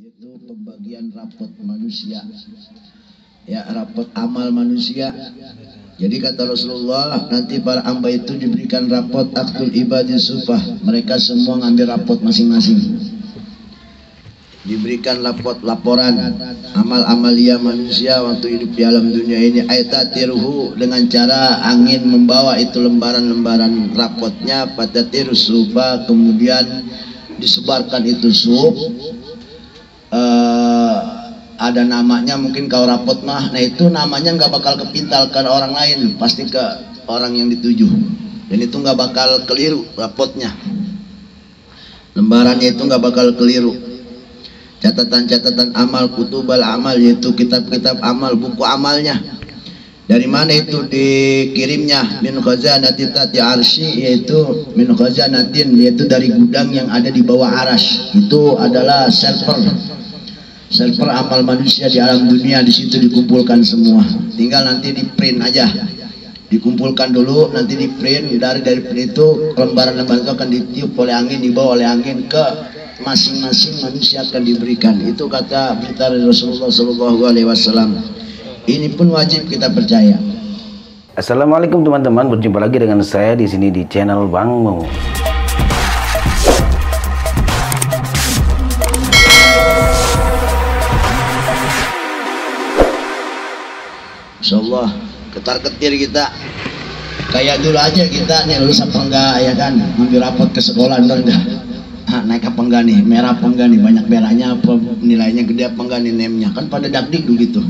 yaitu pembagian rapot manusia, ya, rapot amal manusia. Jadi kata Rasulullah, nanti para hamba itu diberikan rapot aktul ibadi sufah, mereka semua ngambil rapot masing-masing, diberikan laporan amal amalia manusia waktu hidup di alam dunia ini. Aitatiruhu, dengan cara angin membawa itu lembaran-lembaran rapotnya pada tirus sufa, kemudian disebarkan itu suf. Ada namanya mungkin kau rapot mah, nah itu namanya nggak bakal kepintal ke orang lain, pasti ke orang yang dituju, dan itu nggak bakal keliru rapotnya, lembarannya itu nggak bakal keliru. Catatan-catatan amal, kutubal amal, yaitu kitab-kitab amal, buku amalnya. Dari mana itu dikirimnya? Min khazanatin tati arsy, yaitu min khazanatin, yaitu dari gudang yang ada di bawah aras. Itu adalah server amal manusia di alam dunia. Di situ dikumpulkan semua, tinggal nanti di print aja, dikumpulkan dulu, nanti di print. Dari print itu lembaran-lembaran itu akan ditiup oleh angin, dibawa oleh angin ke masing-masing manusia akan diberikan. Itu kata berita dari Rasulullah SAW. Ini pun wajib kita percaya. Assalamualaikum teman-teman, berjumpa lagi dengan saya di sini di channel Bang Mo. Insyaallah ketar-ketir kita kayak dulu aja, kita nih lulus apa enggak, ya kan, ngambil rapot ke sekolah bener enggak, naik apa enggak nih, merah apa enggak nih, banyak merahnya apa, nilainya gede apa enggak nih, nemnya kan pada dakdik begitu,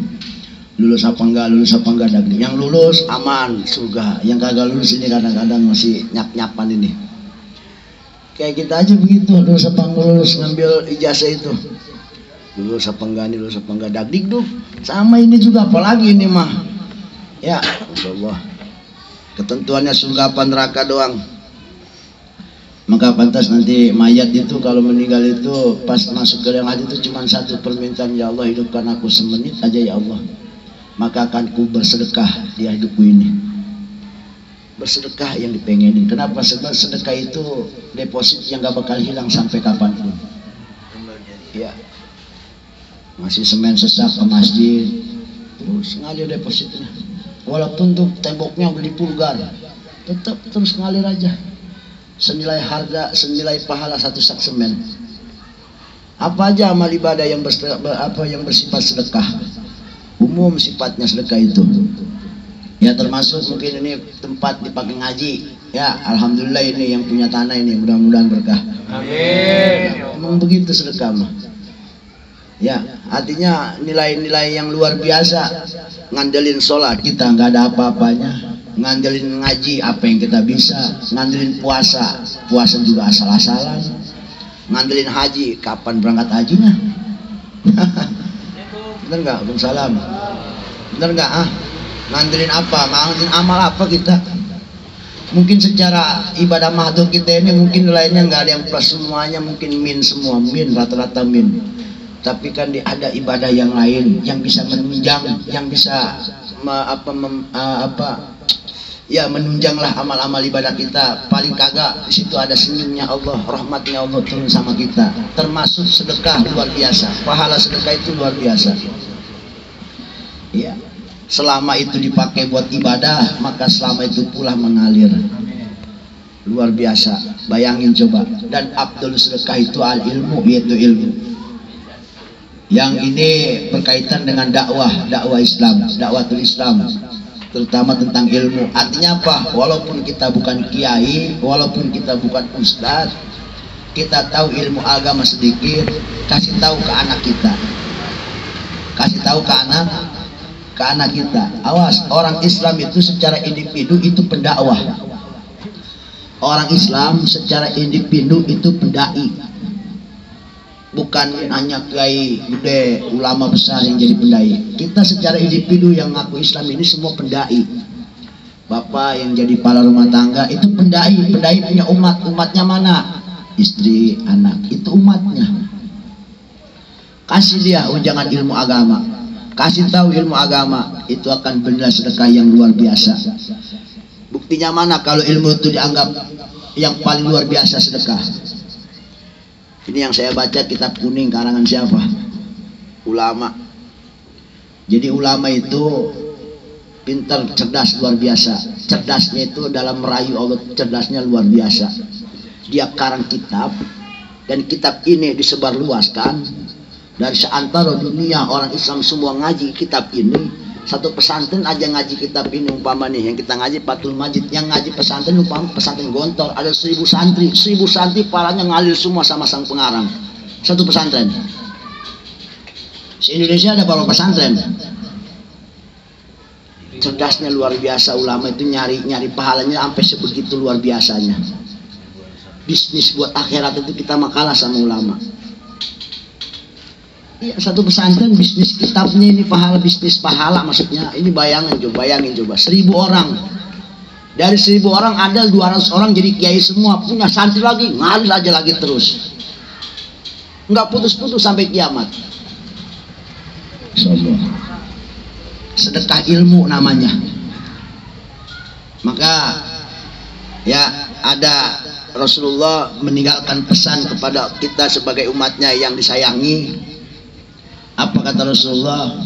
lulus apa enggak dakdik. Yang lulus aman surga, yang kagak lulus ini kadang-kadang masih nyap-nyapan ini. Kayak kita aja begitu, lulus apa enggak lulus, ngambil ijazah itu lulus apa enggak dakdik tuh. Sama ini juga, apalagi ini mah ya insyaallah ketentuannya surga apa neraka doang. Maka pantas nanti mayat itu kalau meninggal itu pas masuk ke yang ada itu cuma satu permintaan, ya Allah hidupkan aku semenit aja ya Allah, maka akan ku bersedekah di hidupku ini. Bersedekah yang dipengenin. Kenapa? Sebab sedekah itu deposit yang gak bakal hilang sampai kapanpun. Ya, masih semen sesak ke masjid terus ngalir depositnya, walaupun tuh temboknya udah dipulgar, tetap terus ngalir aja, senilai harga, senilai pahala satu sak semen. Apa aja amal ibadah yang bersifat sedekah, umum sifatnya sedekah itu, ya termasuk mungkin ini tempat dipakai ngaji, ya alhamdulillah ini yang punya tanah ini mudah-mudahan berkah, amin. Emang begitu sedekah mah. Ya, artinya nilai-nilai yang luar biasa. Ngandelin sholat kita nggak ada apa-apanya, ngandelin ngaji apa yang kita bisa, ngandelin puasa juga asal-asalan, ngandelin haji kapan berangkat hajinya. Bener nggak? Waalaikumsalam. Bener nggak? Ngandelin apa? Ngandelin amal apa kita? Mungkin secara ibadah mahdhur kita ini mungkin nilainya nggak ada yang plus, semuanya mungkin min semua, min rata-rata min. Tapi kan ada ibadah yang lain yang bisa menunjang, yang bisa menunjanglah amal-amal ibadah kita. Paling kagak di situ ada senyumnya Allah, rahmatnya Allah turun sama kita. Termasuk sedekah luar biasa, pahala sedekah itu luar biasa. Ya, selama itu dipakai buat ibadah, maka selama itu pula mengalir. Luar biasa. Bayangin coba. Dan afdhalus sedekah itu al ilmu, yaitu ilmu. Yang ini berkaitan dengan dakwah Islam, dakwatul Islam, terutama tentang ilmu. Artinya apa? Walaupun kita bukan kiai, walaupun kita bukan ustadz, kita tahu ilmu agama sedikit, kasih tahu ke anak kita, kasih tahu ke anak kita. Awas, orang Islam itu secara individu itu pendakwah. Orang Islam secara individu itu pendai. Bukan hanya kiai gede, ulama besar yang jadi pendai. Kita secara individu yang ngaku Islam ini semua pendai. Bapak yang jadi kepala rumah tangga itu pendai. Pendai punya umat. Umatnya mana? Istri, anak. Itu umatnya. Kasih dia ujangan ilmu agama, kasih tahu ilmu agama, itu akan bernilai sedekah yang luar biasa. Buktinya mana kalau ilmu itu dianggap yang paling luar biasa sedekah? Ini yang saya baca kitab kuning karangan siapa? Ulama. Jadi ulama itu pintar, cerdas, luar biasa. Cerdasnya itu dalam merayu Allah, cerdasnya luar biasa. Dia karang kitab, dan kitab ini disebarluaskan dari seantero dunia. Orang Islam semua ngaji kitab ini. Satu pesantren aja ngaji kitab ini, umpama nih yang kita ngaji Fathul Majid, yang ngaji pesantren umpama pesantren Gontor ada 1000 santri, 1000 santri parahnya ngalir semua sama sang pengarang. Satu pesantren. Di Indonesia ada berapa pesantren? Cerdasnya luar biasa ulama itu, nyari pahalanya sampai sebegitu luar biasanya. Bisnis buat akhirat itu kita makalah sama ulama. Iya, satu pesantren bisnis kitabnya ini pahala, bisnis pahala maksudnya. Ini bayangin coba 1000 orang. Dari 1000 orang ada 200 orang jadi kiai semua, punya santri lagi, ngalir aja lagi terus. Enggak putus-putus sampai kiamat. Insyaallah. Sedekah ilmu namanya. Maka ya ada Rasulullah meninggalkan pesan kepada kita sebagai umatnya yang disayangi. Apa kata Rasulullah?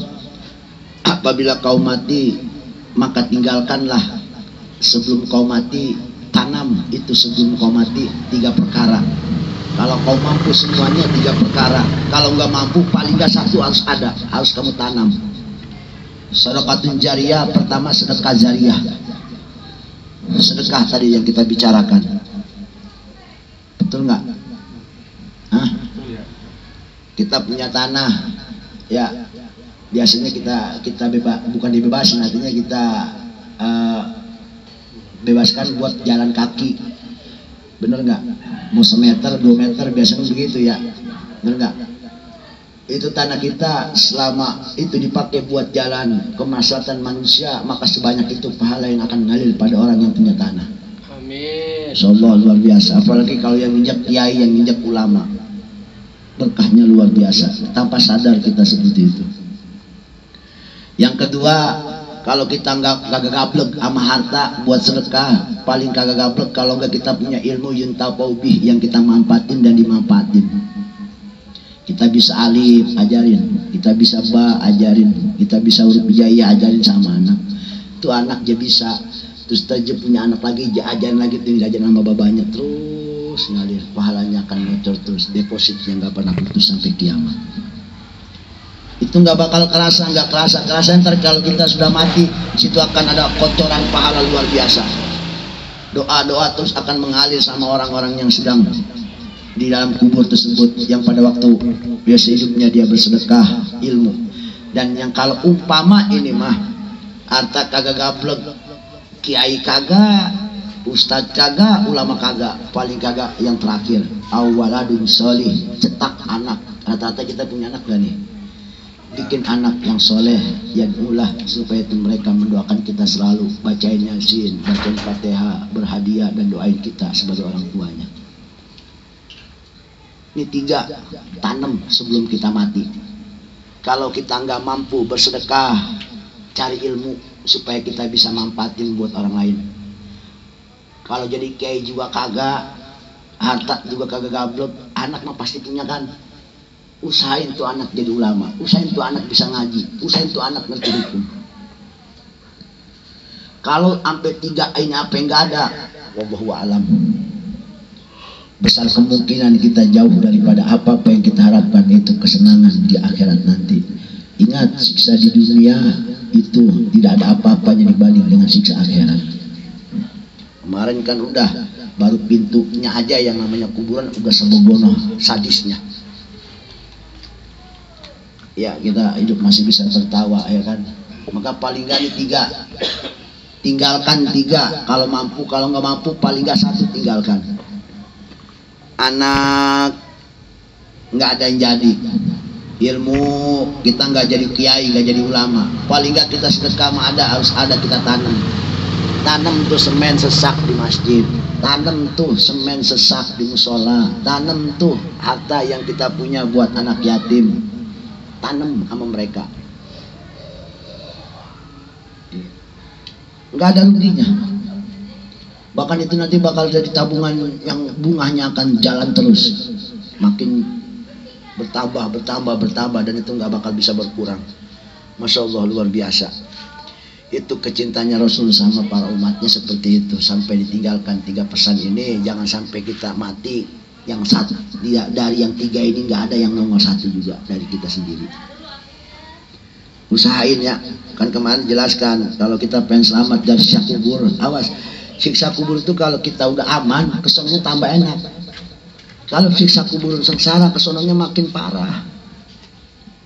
Apabila kau mati, maka tinggalkanlah sebelum kau mati, tanam itu sebelum kau mati 3 perkara. Kalau kau mampu semuanya 3 perkara. Kalau nggak mampu paling nggak 1 harus ada, harus kamu tanam. Sedekatun jariyah, pertama sedekah jariyah. Sedekah tadi yang kita bicarakan. Betul nggak? Hah? Kita punya tanah. Ya, biasanya kita bukan dibebasin, artinya kita bebaskan buat jalan kaki, bener nggak? Mau 1 meter 2 meter biasanya begitu ya, bener nggak? Itu tanah kita, selama itu dipakai buat jalan kemaslahatan manusia, maka sebanyak itu pahala yang akan ngalir pada orang yang punya tanah. Amin. Insyaallah luar biasa. Apalagi kalau yang injak kiai, yang injak ulama, berkahnya luar biasa, tanpa sadar kita seperti itu. Yang kedua, kalau kita kagak gablek sama harta buat sedekah, paling kagak gablek kalau enggak kita punya ilmu yuntafau bih, yang kita manfaatin dan dimanfaatin. Kita bisa alif, ajarin. Kita bisa ba, ajarin. Kita bisa huruf hijaiyah, ajarin sama anak. Itu anak dia bisa. Terus aja punya anak lagi, dia ajarin lagi, tuh ajarin sama babanya terus ngalir, pahalanya akan ngocor terus, depositnya nggak pernah putus sampai kiamat. Itu nggak bakal kerasa, nggak kerasa ntar kalau kita sudah mati, situ akan ada kotoran pahala luar biasa. Doa terus akan mengalir sama orang-orang yang sedang di dalam kubur tersebut, yang pada waktu biasa hidupnya dia bersedekah ilmu. Dan yang kalau umpama ini mah harta kagak gablek, kiai kagak, ustadz kagak, ulama kagak, paling kagak yang terakhir awaladun solih, cetak anak. Rata-rata kita punya anak gak nih? Bikin anak yang soleh, yang ulah, supaya itu mereka mendoakan kita selalu, bacain Yasin, bacain Fatihah, berhadiah dan doain kita sebagai orang tuanya. Ini 3 tanam sebelum kita mati. Kalau kita nggak mampu bersedekah, cari ilmu supaya kita bisa manfaatin buat orang lain. Kalau jadi kiai juga kagak, harta juga kagak gablek, anak mah pasti punya kan. Usahain tuh anak jadi ulama, usahain tuh anak bisa ngaji, usahain tuh anak ngerti hukum. Kalau sampai 3 ini apa yang nggak ada, wallahu a'lam, besar kemungkinan kita jauh daripada apa yang kita harapkan, itu kesenangan di akhirat nanti. Ingat, siksa di dunia itu tidak ada apa-apanya dibanding dengan siksa akhirat. Kemarin kan udah, baru pintunya aja yang namanya kuburan udah sebogono sadisnya. Ya, kita hidup masih bisa tertawa ya kan. Maka paling nggak 3, tinggalkan 3 kalau mampu. Kalau nggak mampu paling nggak 1 tinggalkan. Anak nggak ada yang jadi, ilmu kita nggak jadi kiai, nggak jadi ulama, paling nggak kita sedekah mah harus ada kita tanam. Tanam tuh semen sesak di masjid, tanam tuh semen sesak di musola, tanam tuh harta yang kita punya buat anak yatim, tanam sama mereka. Nggak ada ruginya. Bahkan itu nanti bakal jadi tabungan yang bunganya akan jalan terus. makin bertambah dan itu nggak bakal bisa berkurang. Masya Allah, luar biasa. Itu kecintanya Rasul sama para umatnya seperti itu, sampai ditinggalkan 3 pesan ini. Jangan sampai kita mati yang satu dari yang 3 ini nggak ada yang nomor 1 juga dari kita sendiri. Usahain ya, kan kemarin jelaskan kalau kita pengen selamat dari siksa kubur, awas siksa kubur itu kalau kita udah aman, kesononya tambah enak. Kalau siksa kubur sengsara, kesononya makin parah,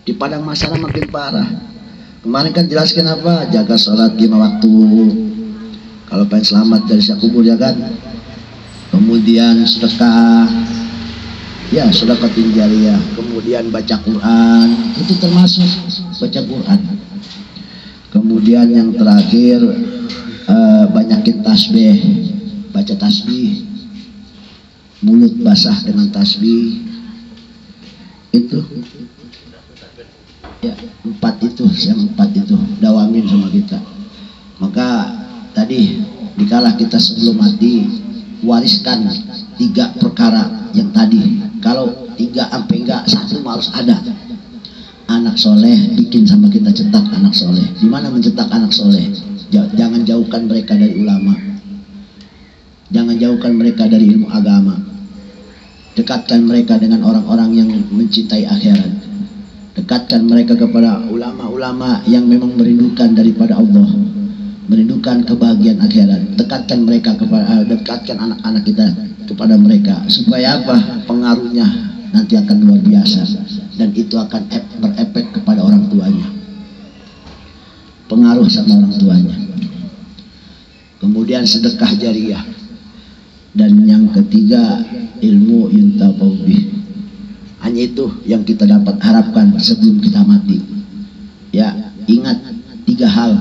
di padang mahsyar makin parah. Kemarin kan jelaskan apa? Jaga sholat 5 waktu. Kalau pengen selamat dari siksa kubur ya kan. Kemudian sedekah, ya sedekah jariyah. Kemudian baca Quran, itu termasuk baca Quran. Kemudian yang terakhir banyakin tasbih, baca tasbih, mulut basah dengan tasbih. Itu ya 4 itu, yang 4 itu dawamin sama kita. Maka tadi dikala kita sebelum mati wariskan 3 perkara yang tadi. Kalau 3 sampai enggak 1 harus ada. Anak soleh, bikin sama kita cetak anak soleh. Di mana mencetak anak soleh? Jangan jauhkan mereka dari ulama, jangan jauhkan mereka dari ilmu agama. Dekatkan mereka dengan orang-orang yang mencintai akhirat. Dekatkan mereka kepada ulama-ulama yang memang merindukan daripada Allah, merindukan kebahagiaan akhirat. Dekatkan anak-anak kita kepada mereka, supaya apa? Pengaruhnya nanti akan luar biasa, dan itu akan berefek kepada orang tuanya, pengaruh sama orang tuanya. Kemudian sedekah jariyah, dan yang ketiga ilmu yuntafa'u bih. Hanya itu yang kita dapat harapkan sebelum kita mati. Ya, ingat 3 hal.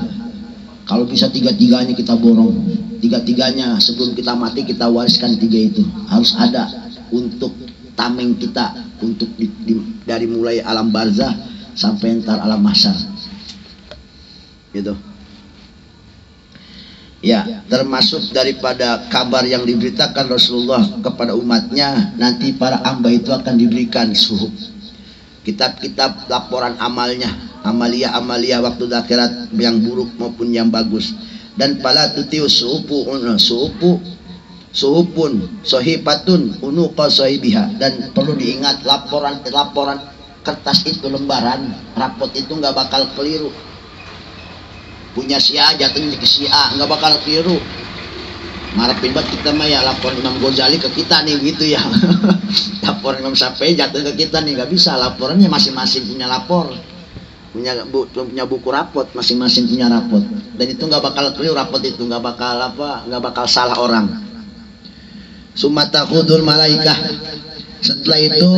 Kalau bisa 3-3-nya kita borong, 3-3-nya sebelum kita mati kita wariskan 3 itu. Harus ada untuk tameng kita, untuk dari mulai alam barzah sampai entar alam mahsyar. Gitu. Ya, termasuk daripada kabar yang diberitakan Rasulullah kepada umatnya, nanti para hamba itu akan diberikan suhuf, kitab-kitab laporan amalnya, amalia waktu akhirat yang buruk maupun yang bagus. Dan pala tutiu suhupun sohibatun unuqa sohibiha. Dan perlu diingat, laporan kertas itu, lembaran rapot itu nggak bakal keliru. Punya si A jatuhnya ke si A, nggak bakal keliru. Ngarepin banget kita mah ya laporan Imam Ghazali ke kita nih gitu ya. Laporan Imam Syafi'i jatuh ke kita nih, nggak bisa. Laporannya masing-masing punya lapor, punya buku rapot, masing-masing punya rapot. Dan itu nggak bakal keliru, rapot itu nggak bakal salah orang. Sumata khudul malaikah. Setelah itu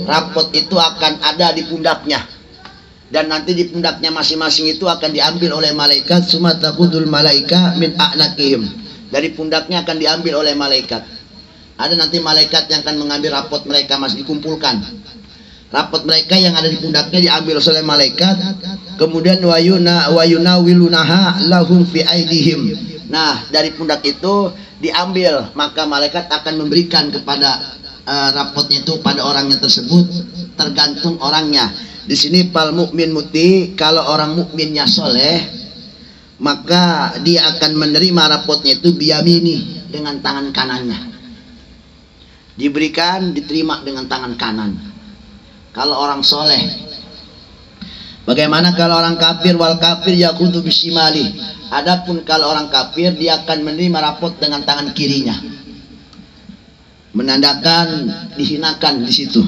rapot itu akan ada di pundaknya, dan nanti di pundaknya masing-masing itu akan diambil oleh malaikat. Sumata khudul malaika min a'naqihim. Dari pundaknya akan diambil oleh malaikat. Ada nanti malaikat yang akan mengambil rapot mereka, masih dikumpulkan. Rapot mereka yang ada di pundaknya diambil oleh malaikat. Kemudian wayuna wilunaha lahum fi aidihim. Nah, dari pundak itu diambil, maka malaikat akan memberikan kepada rapotnya itu pada orangnya tersebut, tergantung orangnya. Di sini pal mukmin muti, kalau orang mukminnya soleh, maka dia akan menerima rapotnya itu biyamini, dengan tangan kanannya. Diberikan, diterima dengan tangan kanan. Kalau orang soleh. Bagaimana kalau orang kafir? Wal kafir yakutu bisimali. Adapun kalau orang kafir, dia akan menerima rapot dengan tangan kirinya, menandakan dihinakan di situ.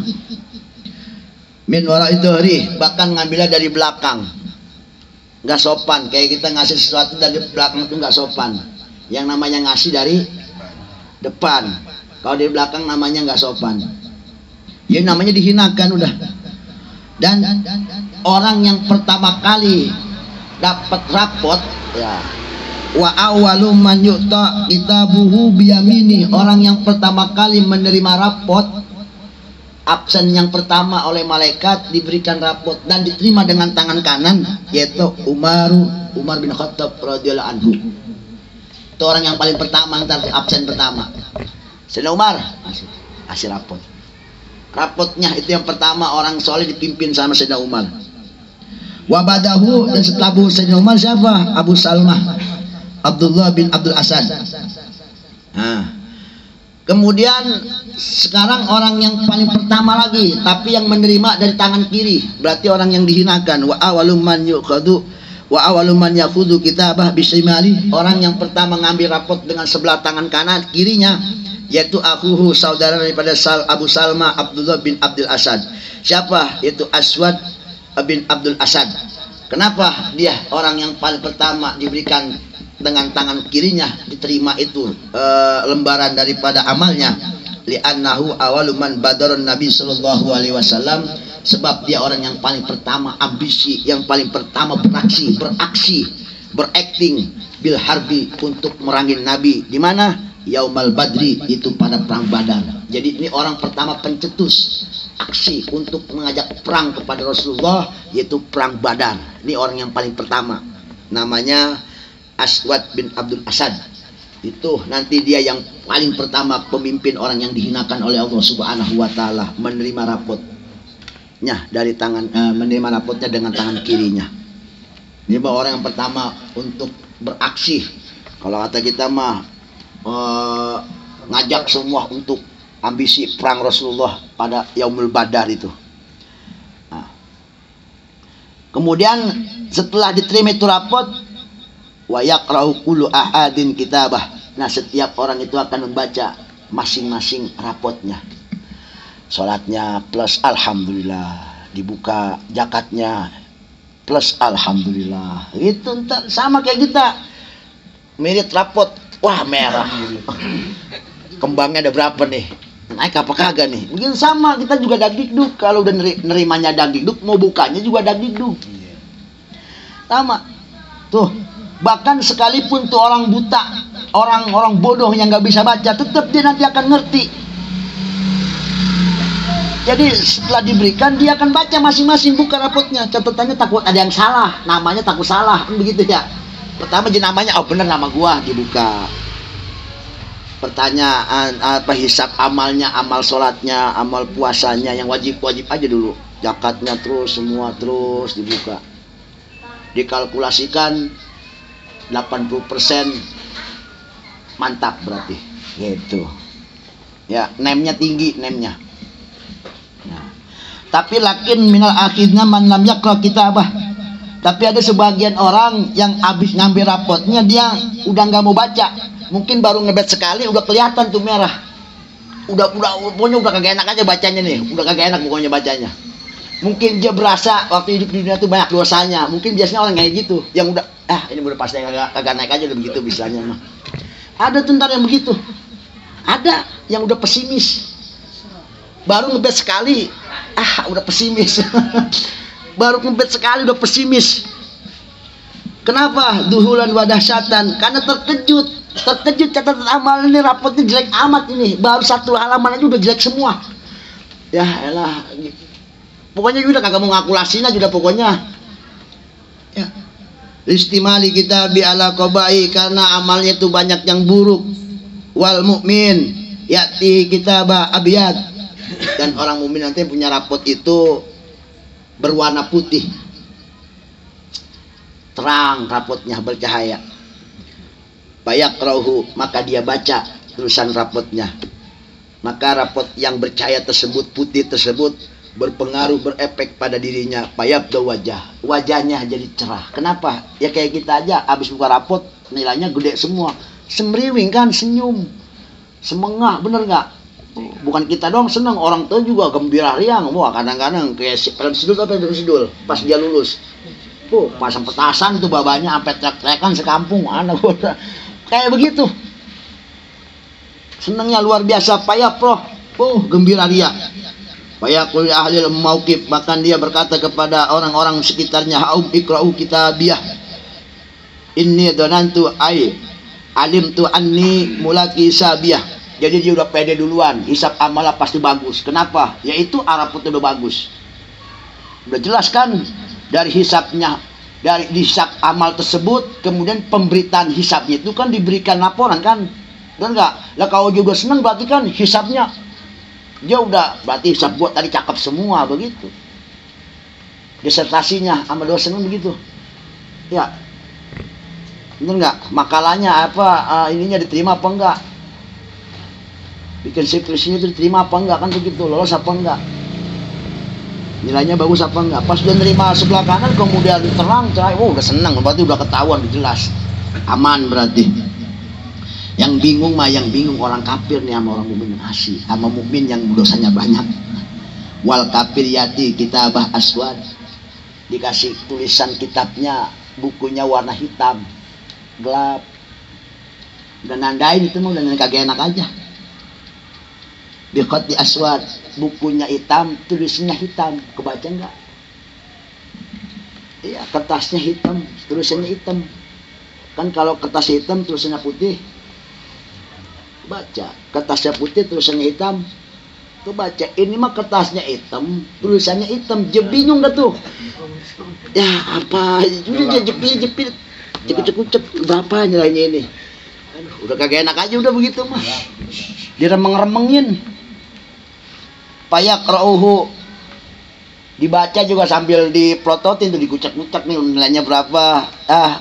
Min wara itu hari, bahkan ngambilnya dari belakang, nggak sopan. Kayak kita ngasih sesuatu dari belakang itu nggak sopan. Yang namanya ngasih dari depan. Kalau dari belakang namanya nggak sopan. Ya namanya dihinakan udah. Dan orang yang pertama kali dapat rapot, ya, wa awwalu man yu'ta kitabuhu biyamini. Orang yang pertama kali menerima rapot, absen yang pertama oleh malaikat, diberikan rapot dan diterima dengan tangan kanan, yaitu Umar bin Khattab radhiyallahu anhu. Itu orang yang paling pertama, absen pertama. Sayyidina Umar kasih rapot. rapotnya itu yang pertama orang soleh dipimpin sama Sayyidina Umar. Wabadahu, dan setelah Sayyidina Umar siapa? Abu Salmah Abdullah bin Abdul Asad. Nah, kemudian sekarang orang yang paling pertama lagi, tapi yang menerima dari tangan kiri, berarti orang yang dihinakan. Wa awaluman yukhadu wa awaluman yakhudu kitabah bisimali, orang yang pertama ngambil rapot dengan sebelah tangan kanan kirinya, yaitu akhuhu, saudara daripada Abu Salma Abdullah bin Abdul Asad. Siapa? Yaitu Aswad bin Abdul Asad. Kenapa dia orang yang paling pertama diberikan dengan tangan kirinya, diterima itu lembaran daripada amalnya? Li'annahu awaluman badarun Nabi sallallahu alaihi wasallam, sebab dia orang yang paling pertama ambisi, yang paling pertama beraksi, berakting bil harbi, untuk merangin Nabi. Di mana? Yaumal Badri, itu pada perang Badar. Jadi ini orang pertama pencetus aksi untuk mengajak perang kepada Rasulullah, yaitu perang Badar. Ini orang yang paling pertama, namanya Aswad bin Abdul Asad. Itu nanti dia yang paling pertama pemimpin orang yang dihinakan oleh Allah Subhanahu wa taala, menerima rapotnya dari tangan menerima rapotnya dengan tangan kirinya. Ini orang yang pertama untuk beraksi. Kalau kata kita mah ngajak semua untuk ambisi perang Rasulullah pada Yaumul Badar itu. Nah, kemudian setelah diterima itu rapot, wa yaqra'u kullu ahadin kitabah. Nah, setiap orang itu akan membaca masing-masing rapotnya. Salatnya plus alhamdulillah, dibuka zakatnya plus alhamdulillah. Itu sama kayak kita. Mirip rapot, wah merah. Kembangnya ada berapa nih? Naik apa kagak nih? Mungkin sama, kita juga dagdikduk. Kalau udah nerimanya dagdikduk, mau bukanya juga dagdikduk. Sama. Tuh, bahkan sekalipun tuh orang buta, orang bodoh yang nggak bisa baca, tetap dia nanti akan ngerti. Jadi setelah diberikan, dia akan baca masing-masing, buka rapotnya. Catatannya takut ada yang salah, namanya takut salah, kan begitu ya. Pertama jadi namanya, oh bener nama gua, dibuka. Pertanyaan apa, hisab amalnya, amal sholatnya, amal puasanya, yang wajib-wajib aja dulu. Zakatnya terus, semua terus dibuka. Dikalkulasikan 80% mantap berarti. Gitu. Ya, nemnya tinggi, nemnya. Nah. Tapi lakin minal akhirnya man lam yaqra kitabah. Tapi ada sebagian orang yang habis ngambil rapotnya, dia udah nggak mau baca. Mungkin baru ngebet sekali udah kelihatan tuh merah. Pokoknya udah kagak enak aja bacanya nih. Udah kagak enak pokoknya bacanya. Mungkin dia berasa waktu hidup di dunia itu banyak dosanya. Mungkin biasanya orang kayak gitu, yang udah ini udah pasti kagak naik aja udah begitu bisanya mah. Ada tuh ntar yang begitu. Ada yang udah pesimis. Baru ngebet sekali, udah pesimis. Baru ngebet sekali udah pesimis. Kenapa? Duhulan wadah syatan, karena terkejut catatan amal ini, rapotnya jelek amat ini, baru satu halaman aja udah jelek semua. Ya elah, pokoknya udah kagak mau ngakulasiin aja udah pokoknya. Ya, istimali kita bi ala qabai, karena amalnya itu banyak yang buruk. Wal mukmin yati kitabah abiyad, dan orang mukmin nanti punya rapot itu berwarna putih, terang rapotnya, bercahaya. Bayaqra'uhu, maka dia baca tulisan rapotnya. Maka rapot yang bercahaya tersebut, putih tersebut, berpengaruh, berefek pada dirinya. Bayabda wajahnya jadi cerah. Kenapa? Ya kayak kita aja habis buka rapot, nilainya gede semua, semriwing kan, senyum, semengah, bener nggak? Bukan kita doang seneng, orang tua juga gembira riang. Wah, kadang-kadang kayak film sidul pas dia lulus. Pasang petasan tuh babanya sampai teriak-teriakan sekampung, anak udah kayak begitu. Senangnya luar biasa, payah proh. Gembira dia. Fayaqul ahli al-mauqif, bahkan dia berkata kepada orang-orang sekitarnya, haum ikra'u kitabiyah. Inni donantu alimtu anni mulaki sabiyah. Jadi dia udah pede duluan, hisab amalah pasti bagus. Kenapa? Yaitu rapotnya udah bagus. Udah jelas kan? Dari hisabnya, dari hisab amal tersebut, kemudian pemberitaan hisabnya itu kan diberikan laporan kan, dan enggak lah. Kalau juga senang berarti kan hisabnya Dia udah berarti hisab buat tadi cakep semua begitu. Disertasinya sama dosen begitu. Ya. Bener nggak? Makalahnya apa ininya diterima apa enggak? Bikin skripsinya itu diterima apa enggak, kan begitu, lolos apa enggak, nilainya bagus apa enggak. Pas dia nerima sebelah kanan kemudian terang cerai, udah seneng, berarti udah ketahuan, jelas aman berarti. Yang bingung mah yang bingung orang kafir nih sama orang mukmin asli, sama mukmin yang dosanya banyak. Wal kafir yati kitabah aswad, dikasih tulisan kitabnya, bukunya warna hitam gelap, udah nandain itu mah, udah kagak enak aja. Biqati aswad, bukunya hitam, tulisannya hitam, kebaca enggak? Iya, kertasnya hitam, tulisannya hitam. Kan kalau kertas hitam, tulisannya putih, baca. Kertasnya putih, tulisannya hitam, tuh baca. Ini mah kertasnya hitam, tulisannya hitam, dia bingung dah tuh. Ya apa? Udah dia jepit, cekut-cekut, berapa nilainya ini? Aduh, udah kagak enak aja udah begitu mah. Diremeng-remengin. Payak rauhu, dibaca juga sambil diprototin tuh, dikucak-kucak nih nilainya berapa.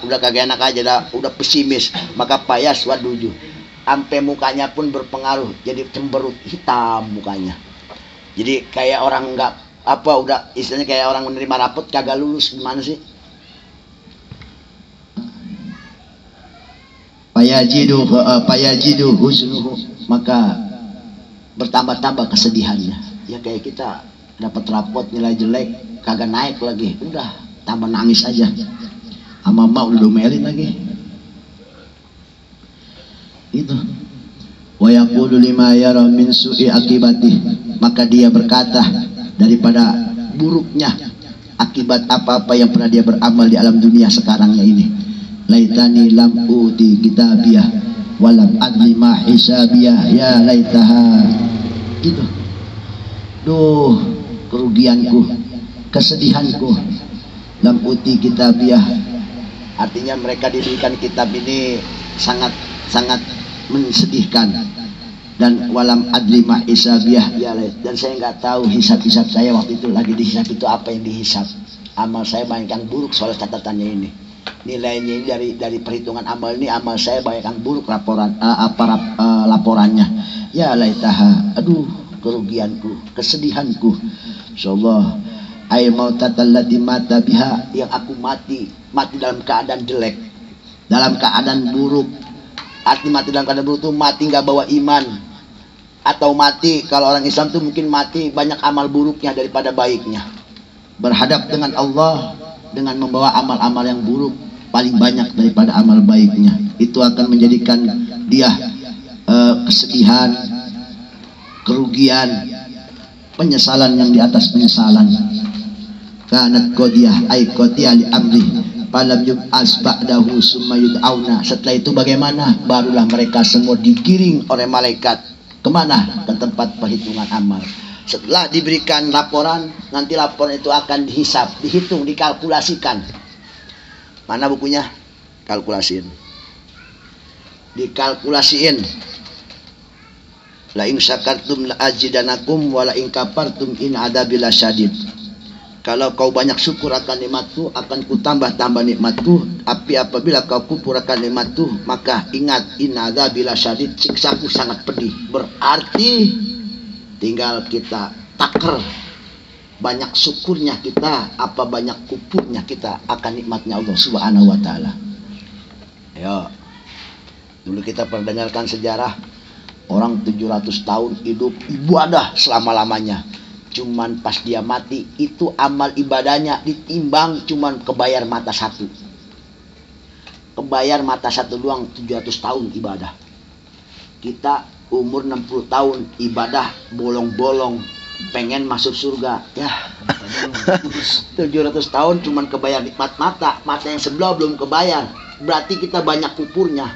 Udah kagak enak aja, udah pesimis. Maka payas waduju, sampai mukanya pun berpengaruh, jadi cemberut hitam mukanya. Jadi kayak orang nggak apa, udah istilahnya kayak orang menerima rapot kagak lulus, gimana sih? Payajidu husnuhu, maka bertambah-tambah kesedihannya. Ya kayak kita dapat rapot nilai jelek kagak naik lagi, udah tambah nangis aja. Sama mak udah domelin lagi. Itu. Wa yaqulu lima yara min su'i akibati, maka dia berkata daripada buruknya akibat apa-apa yang pernah dia beramal di alam dunia sekarangnya ini. Laitani lam uti kitabiyah walam adli ma hisabiyah ya laitaha. Gitu. Duh, kerugianku, kesedihanku. Lam uti kitabiyah, artinya mereka diberikan kitab ini sangat mensedihkan. Dan walam adli ma hisabiyah ya, dan saya nggak tahu hisab-hisab saya waktu itu lagi dihisab itu apa yang dihisab. Amal saya banyak yang buruk soal catatannya ini. Nilainya ini dari perhitungan amal ini, amal saya banyak yang buruk laporannya. Ya laitaha, aduh kerugianku, kesedihanku. Insyaallah ay mautatallati mata biha, yang aku mati dalam keadaan jelek, dalam keadaan buruk. Arti mati dalam keadaan buruk itu mati nggak bawa iman, atau mati kalau orang Islam tuh mungkin mati banyak amal buruknya daripada baiknya. Berhadap dengan Allah dengan membawa amal-amal yang buruk paling banyak daripada amal baiknya. Itu akan menjadikan dia kesedihan, kerugian, penyesalan yang di atas penyesalan. Kanat qadiyah ay qadiyah li amri falam yub'as ba'dahu summa yud'auna. Setelah itu bagaimana? Barulah mereka semua digiring oleh malaikat kemana? Ke tempat perhitungan amal. Setelah diberikan laporan, nanti laporan itu akan dihisab, dihitung, dikalkulasikan. Mana bukunya? Kalkulasiin. Dikalkulasiin. La in syakartum la azidanakum wa la in kafartum in adabi lasyadid. Kalau kau banyak syukur akan nikmatku, akan kutambah-tambah nikmatku. Tapi apabila kau kufur akan nikmatku, maka ingat in adabi lasyadid, siksaku sangat pedih. Berarti tinggal kita taker, banyak syukurnya kita apa banyak kufurnya kita akan nikmatnya Allah Subhanahu wa taala. Ayo. Dulu kita pernah dengarkan sejarah orang 700 tahun hidup ibadah selama-lamanya. Cuman pas dia mati itu amal ibadahnya ditimbang cuman kebayar mata satu. Kebayar mata satu doang 700 tahun ibadah. Kita umur 60 tahun ibadah bolong-bolong pengen masuk surga ya. 700 tahun cuman kebayar nikmat mata yang sebelah belum kebayar, berarti kita banyak kupurnya.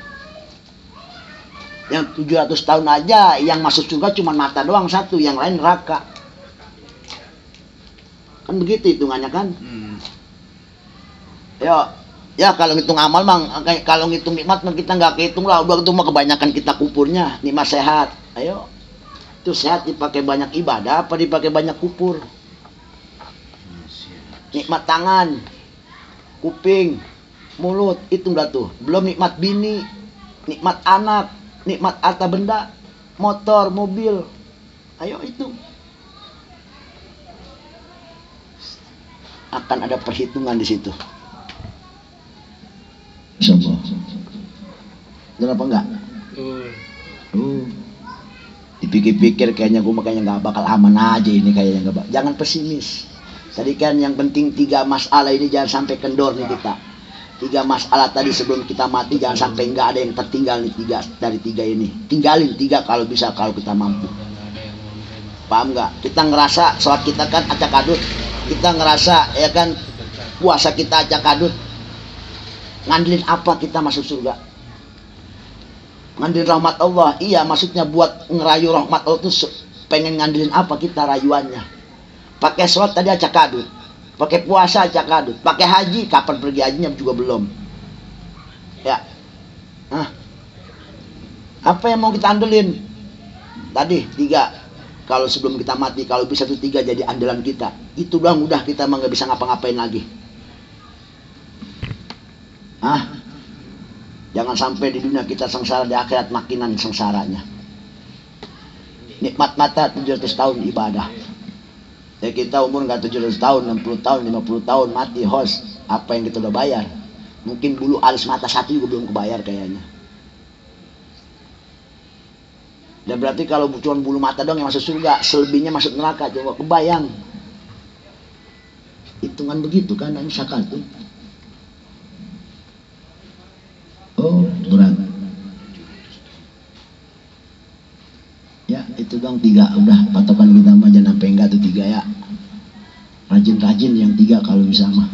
Yang 700 tahun aja yang masuk surga cuman mata doang satu, yang lain neraka. Kan begitu hitungannya kan. Ya kalau ngitung amal mang, kalau ngitung nikmat kita nggak kehitung lah, udah itu mah kebanyakan kita kupurnya. Nikmat sehat, ayo Itu sehat dipakai banyak ibadah apa dipakai banyak kupur? Nikmat tangan, kuping, mulut, itu enggak tuh. Belum nikmat bini, nikmat anak, nikmat harta benda, motor, mobil. Ayo itu. Akan ada perhitungan di situ. Insyaallah. Kenapa enggak? Dipikir-pikir kayaknya gue makanya nggak bakal aman aja ini kayaknya nggak. Jangan pesimis. Tadi kan yang penting 3 masalah ini jangan sampai kendor nih kita. 3 masalah tadi sebelum kita mati jangan sampai nggak ada yang tertinggal nih 3 dari 3 ini. Tinggalin 3 kalau bisa, kalau kita mampu. Paham nggak? Kita ngerasa sholat kita kan acak adut. Kita ngerasa ya kan puasa kita acak adut. Ngandelin apa kita masuk surga? Ngandelin rahmat Allah. Iya, maksudnya buat ngerayu rahmat Allah itu pengen ngandelin apa kita rayuannya? Pakai sholat tadi acak adut, pakai puasa acak adut, pakai haji kapan pergi hajinya juga belum. Ya, apa yang mau kita andelin? Tadi 3. Kalau sebelum kita mati, kalau bisa tuh 3 jadi andalan kita. Itu doang udah, kita mah nggak bisa ngapa-ngapain lagi. Jangan sampai di dunia kita sengsara, di akhirat makinan sengsaranya. Nikmat mata 700 tahun ibadah. Ya kita umur nggak 700 tahun, 60 tahun, 50 tahun mati host. Apa yang kita udah bayar? Mungkin bulu alis mata 1 juga belum kebayar kayaknya. Dan berarti kalau cuma bulu mata dong yang masuk surga, selebihnya masuk neraka. Coba kebayang. Hitungan begitu kan, ini syakal tuh. Oh, berat. Ya, itu dong 3. Udah, patokan kita mah jangan sampai enggak tuh 3 ya. Rajin-rajin yang 3 kalau bisa mah.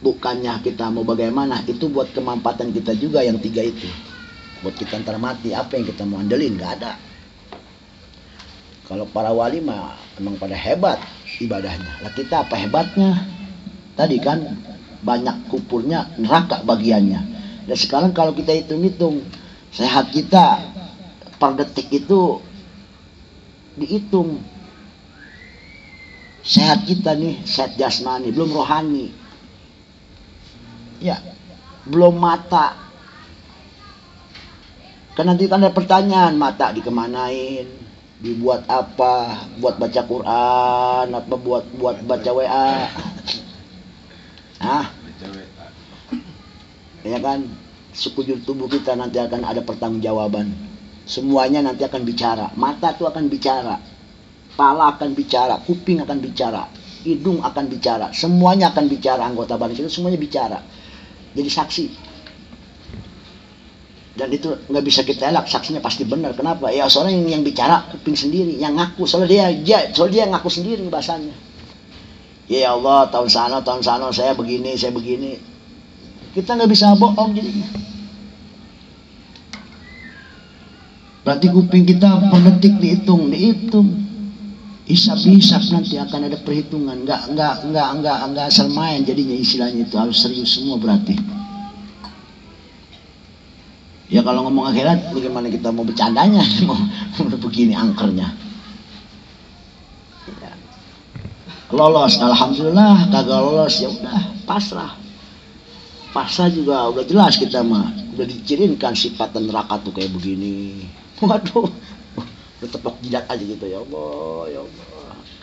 Bukannya kita mau bagaimana, itu buat kemampatan kita juga yang 3 itu. Buat kita ntar mati, apa yang kita mau andelin? Gak ada. Kalau para wali mah emang pada hebat ibadahnya. Lah kita apa hebatnya? Tadi kan banyak kupurnya, neraka bagiannya. Dan sekarang kalau kita hitung-hitung sehat kita per detik itu dihitung. Sehat kita nih, sehat jasmani, belum rohani. Ya, belum mata. Kan nanti ada pertanyaan, mata dikemanain, dibuat apa, buat baca Quran, apa buat baca WA. Ya kan, sekujur tubuh kita nanti akan ada pertanggungjawaban. Semuanya nanti akan bicara. Mata itu akan bicara, kepala akan bicara, kuping akan bicara, hidung akan bicara, semuanya akan bicara. Anggota badan kita semuanya bicara, jadi saksi. Dan itu nggak bisa kita elak, saksinya pasti benar. Kenapa? Ya soalnya yang bicara kuping sendiri, yang ngaku, soalnya dia ngaku sendiri bahasanya. Ya Allah, tahun sana saya begini. Kita nggak bisa bohong jadinya. Berarti kuping kita per detik dihitung. Hisap nanti akan ada perhitungan. Nggak asal main jadinya, istilahnya itu harus serius semua berarti. Ya kalau ngomong akhirat, bagaimana kita mau bercandanya? Mau begini angkernya. Ya. Lolos, alhamdulillah. Kagak lolos, ya udah pasrah. Pasrah juga udah jelas kita mah. Udah dicirinkan sifat neraka tuh kayak begini. Waduh, udah tepok jidat aja gitu. Ya Allah.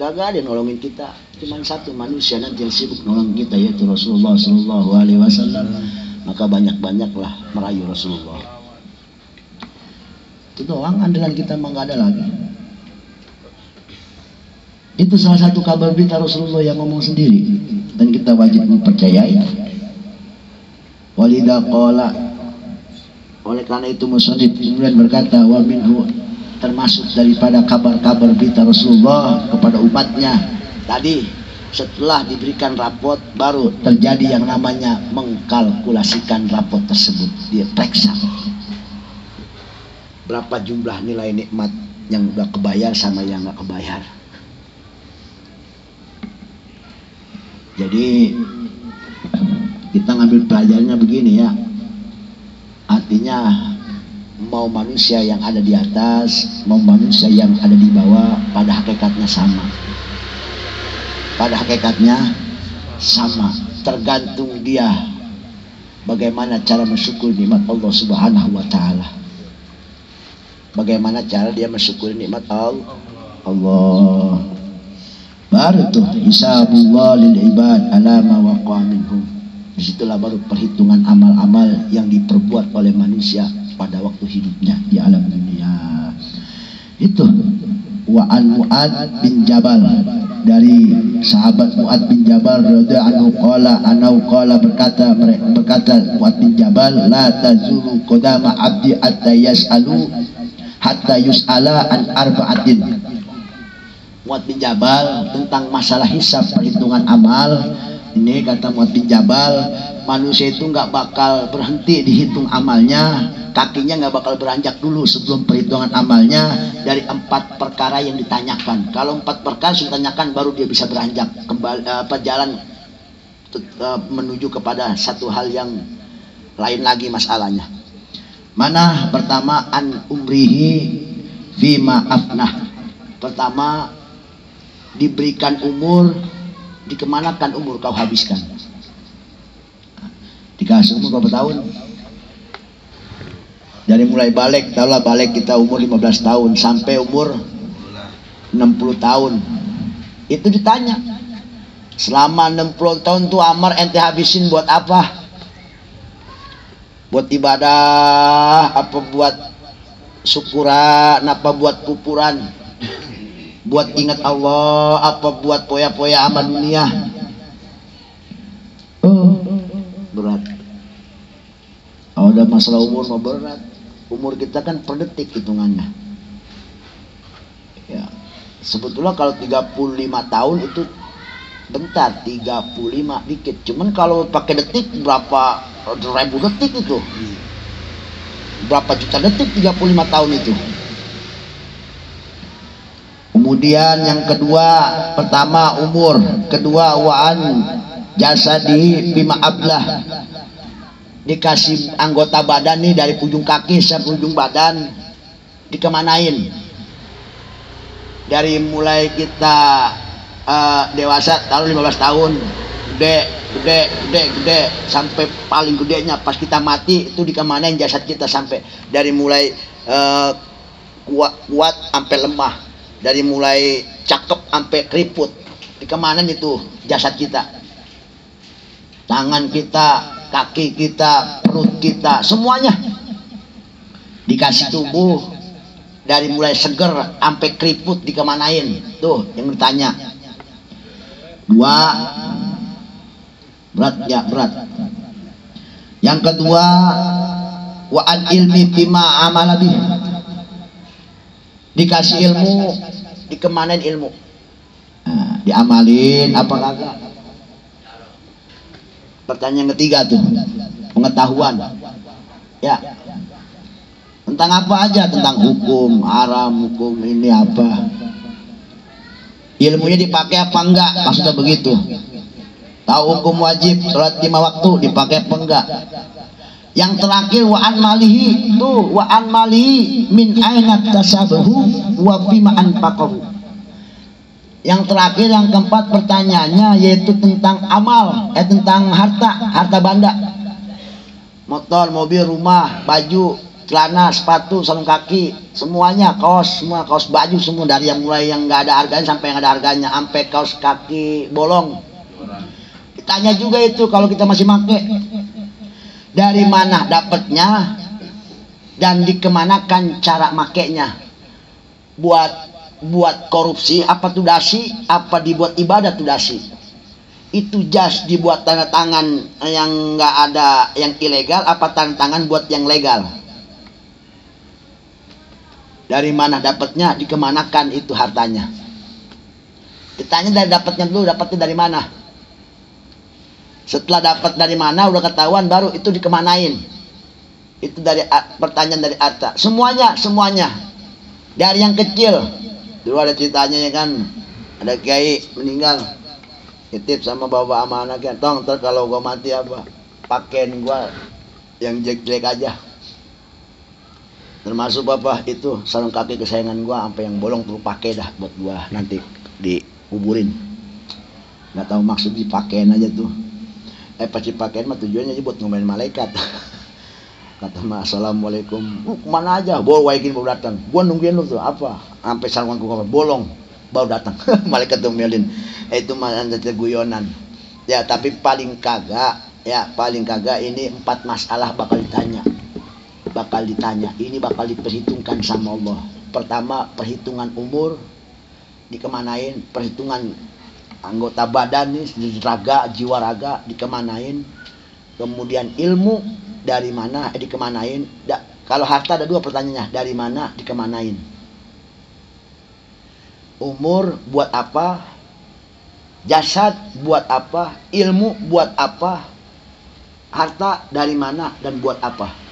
Kagak ada yang nolongin kita. Cuman satu manusia nanti yang sibuk nolong kita, yaitu Rasulullah SAW. Maka banyak-banyaklah merayu Rasulullah. Itu doang andalan kita, mah nggak ada lagi. Itu salah satu kabar berita Rasulullah yang ngomong sendiri, dan kita wajib mempercayai. Walidah qala, oleh karena itu musannif kemudian berkata, wa minhu, termasuk daripada kabar-kabar berita Rasulullah kepada umatnya. Tadi setelah diberikan rapot, baru terjadi yang namanya mengkalkulasikan rapot tersebut. Dia periksa berapa jumlah nilai nikmat yang udah kebayar sama yang nggak kebayar. Jadi kita ngambil pelajarannya begini ya. Artinya mau manusia yang ada di atas, mau manusia yang ada di bawah, pada hakikatnya sama. Pada hakikatnya sama, tergantung dia bagaimana cara mensyukuri nikmat Allah Subhanahu wa taala. Bagaimana cara dia mensyukuri nikmat Allah. Baru tuh hisabullah lil ibad ala ma waqa minhum. Disitulah baru perhitungan amal-amal yang diperbuat oleh manusia pada waktu hidupnya di alam dunia. Itu wa an Mu'ad bin Jabal, dari sahabat Mu'ad bin Jabal radhiyallahu anhu qala berkata Mu'ad bin Jabal, la tazulu qadama abdi hatta yus'ala an arba'atin. Mu'ad bin Jabal tentang masalah hisab, perhitungan amal. Ini kata Mu'ad bin Jabal, manusia itu nggak bakal berhenti dihitung amalnya, kakinya nggak bakal beranjak dulu sebelum perhitungan amalnya dari 4 perkara yang ditanyakan. Kalau 4 perkara sudah ditanyakan, baru dia bisa beranjak kembali jalan menuju kepada satu hal yang lain lagi masalahnya. Mana? Pertama, an umrihi fima afnah. Pertama, diberikan umur, dikemanakan umur kau habiskan. Dikasih umur berapa tahun? Dari mulai balik, tahulah balik kita umur 15 tahun sampai umur 60 tahun. Itu ditanya. Selama 60 tahun tuh amar ente habisin buat apa? Buat ibadah, apa buat syukuran, apa buat kupuran, buat ingat Allah, apa buat poya-poya amal dunia. Berat. Kalau ada masalah umur mah berat. Umur kita kan per detik hitungannya. Ya. Sebetulnya kalau 35 tahun itu bentar, 35 dikit. Cuman kalau pakai detik berapa ribu detik itu? Berapa juta detik 35 tahun itu? Kemudian yang kedua, pertama umur, kedua wa'an jasadi bima ablah, dikasih anggota badan nih dari ujung kaki sampai ujung badan, dikemanain? Dari mulai kita dewasa tahun 15 tahun, gede sampai paling gedenya pas kita mati itu dikemanain jasad kita, sampai dari mulai kuat sampai lemah, dari mulai cakep sampai keriput, dikemanain itu jasad kita, tangan kita, kaki kita, perut kita, semuanya dikasih tubuh, dari mulai seger sampai keriput dikemanain. Tuh yang ditanya. Dua, berat ya, berat. Yang kedua, wa an ilmi bima amalabi, dikasih ilmu, dikemanain ilmu. Nah, diamalin apa kagak? Pertanyaan ketiga tuh, pengetahuan. Ya. Tentang apa aja, tentang hukum, haram, hukum ini apa. Ilmunya dipakai apa enggak, maksudnya begitu. Tahu hukum wajib, sholat 5 waktu, dipakai apa enggak. Yang terakhir wa'an malihi, tuh wa'an malihi min aina tasabahu wa bima anfaqahu. Yang terakhir, yang keempat pertanyaannya yaitu tentang amal, tentang harta benda. Motor, mobil, rumah, baju, celana, sepatu, sarung kaki, semuanya, kaos, semua kaos baju semua, dari yang mulai yang nggak ada harganya sampai yang ada harganya, sampai kaos kaki bolong. Ditanya juga itu kalau kita masih make, dari mana dapatnya dan dikemanakan cara makainya. Buat korupsi apa tuh dasi, apa dibuat ibadah tuh dasi. Itu jas dibuat tanda tangan yang nggak ada, yang ilegal, apa tanda tangan buat yang legal. Dari mana dapatnya, dikemanakan itu hartanya. Ditanya dari dapatnya dulu, dapatnya dari mana. Setelah dapat dari mana udah ketahuan, baru itu dikemanain. Itu dari pertanyaan dari harta. Semuanya. Dari yang kecil. Dulu ada ceritanya ya kan, ada kiai meninggal, titip sama bapak sama anaknya, tong ntar kalau gua mati apa, pakaiin gua yang jelek-jelek aja. Termasuk bapak itu sarung kaki kesayangan gua sampai yang bolong tuh pakai dah buat gua nanti dikuburin. Nggak tahu maksud dipakein aja tuh. Pas dipakein mah tujuannya aja buat ngomelin malaikat. Kata mah assalamualaikum. Kemana aja? Bawa gini baru datang. Gua nungguin lu tuh apa? Sampai sarungan gua bolong baru datang. Malaikat tuh ngomelin. Itu mah nanti guyonan. Ya tapi paling kagak ini 4 masalah bakal ditanya. Ini bakal diperhitungkan sama Allah. Pertama, perhitungan umur dikemanain, perhitungan anggota badan nih, raga, jiwa raga dikemanain, kemudian ilmu dari mana dikemanain. Kalau harta ada 2 pertanyaannya, dari mana dikemanain. Umur buat apa, jasad buat apa, ilmu buat apa, harta dari mana dan buat apa.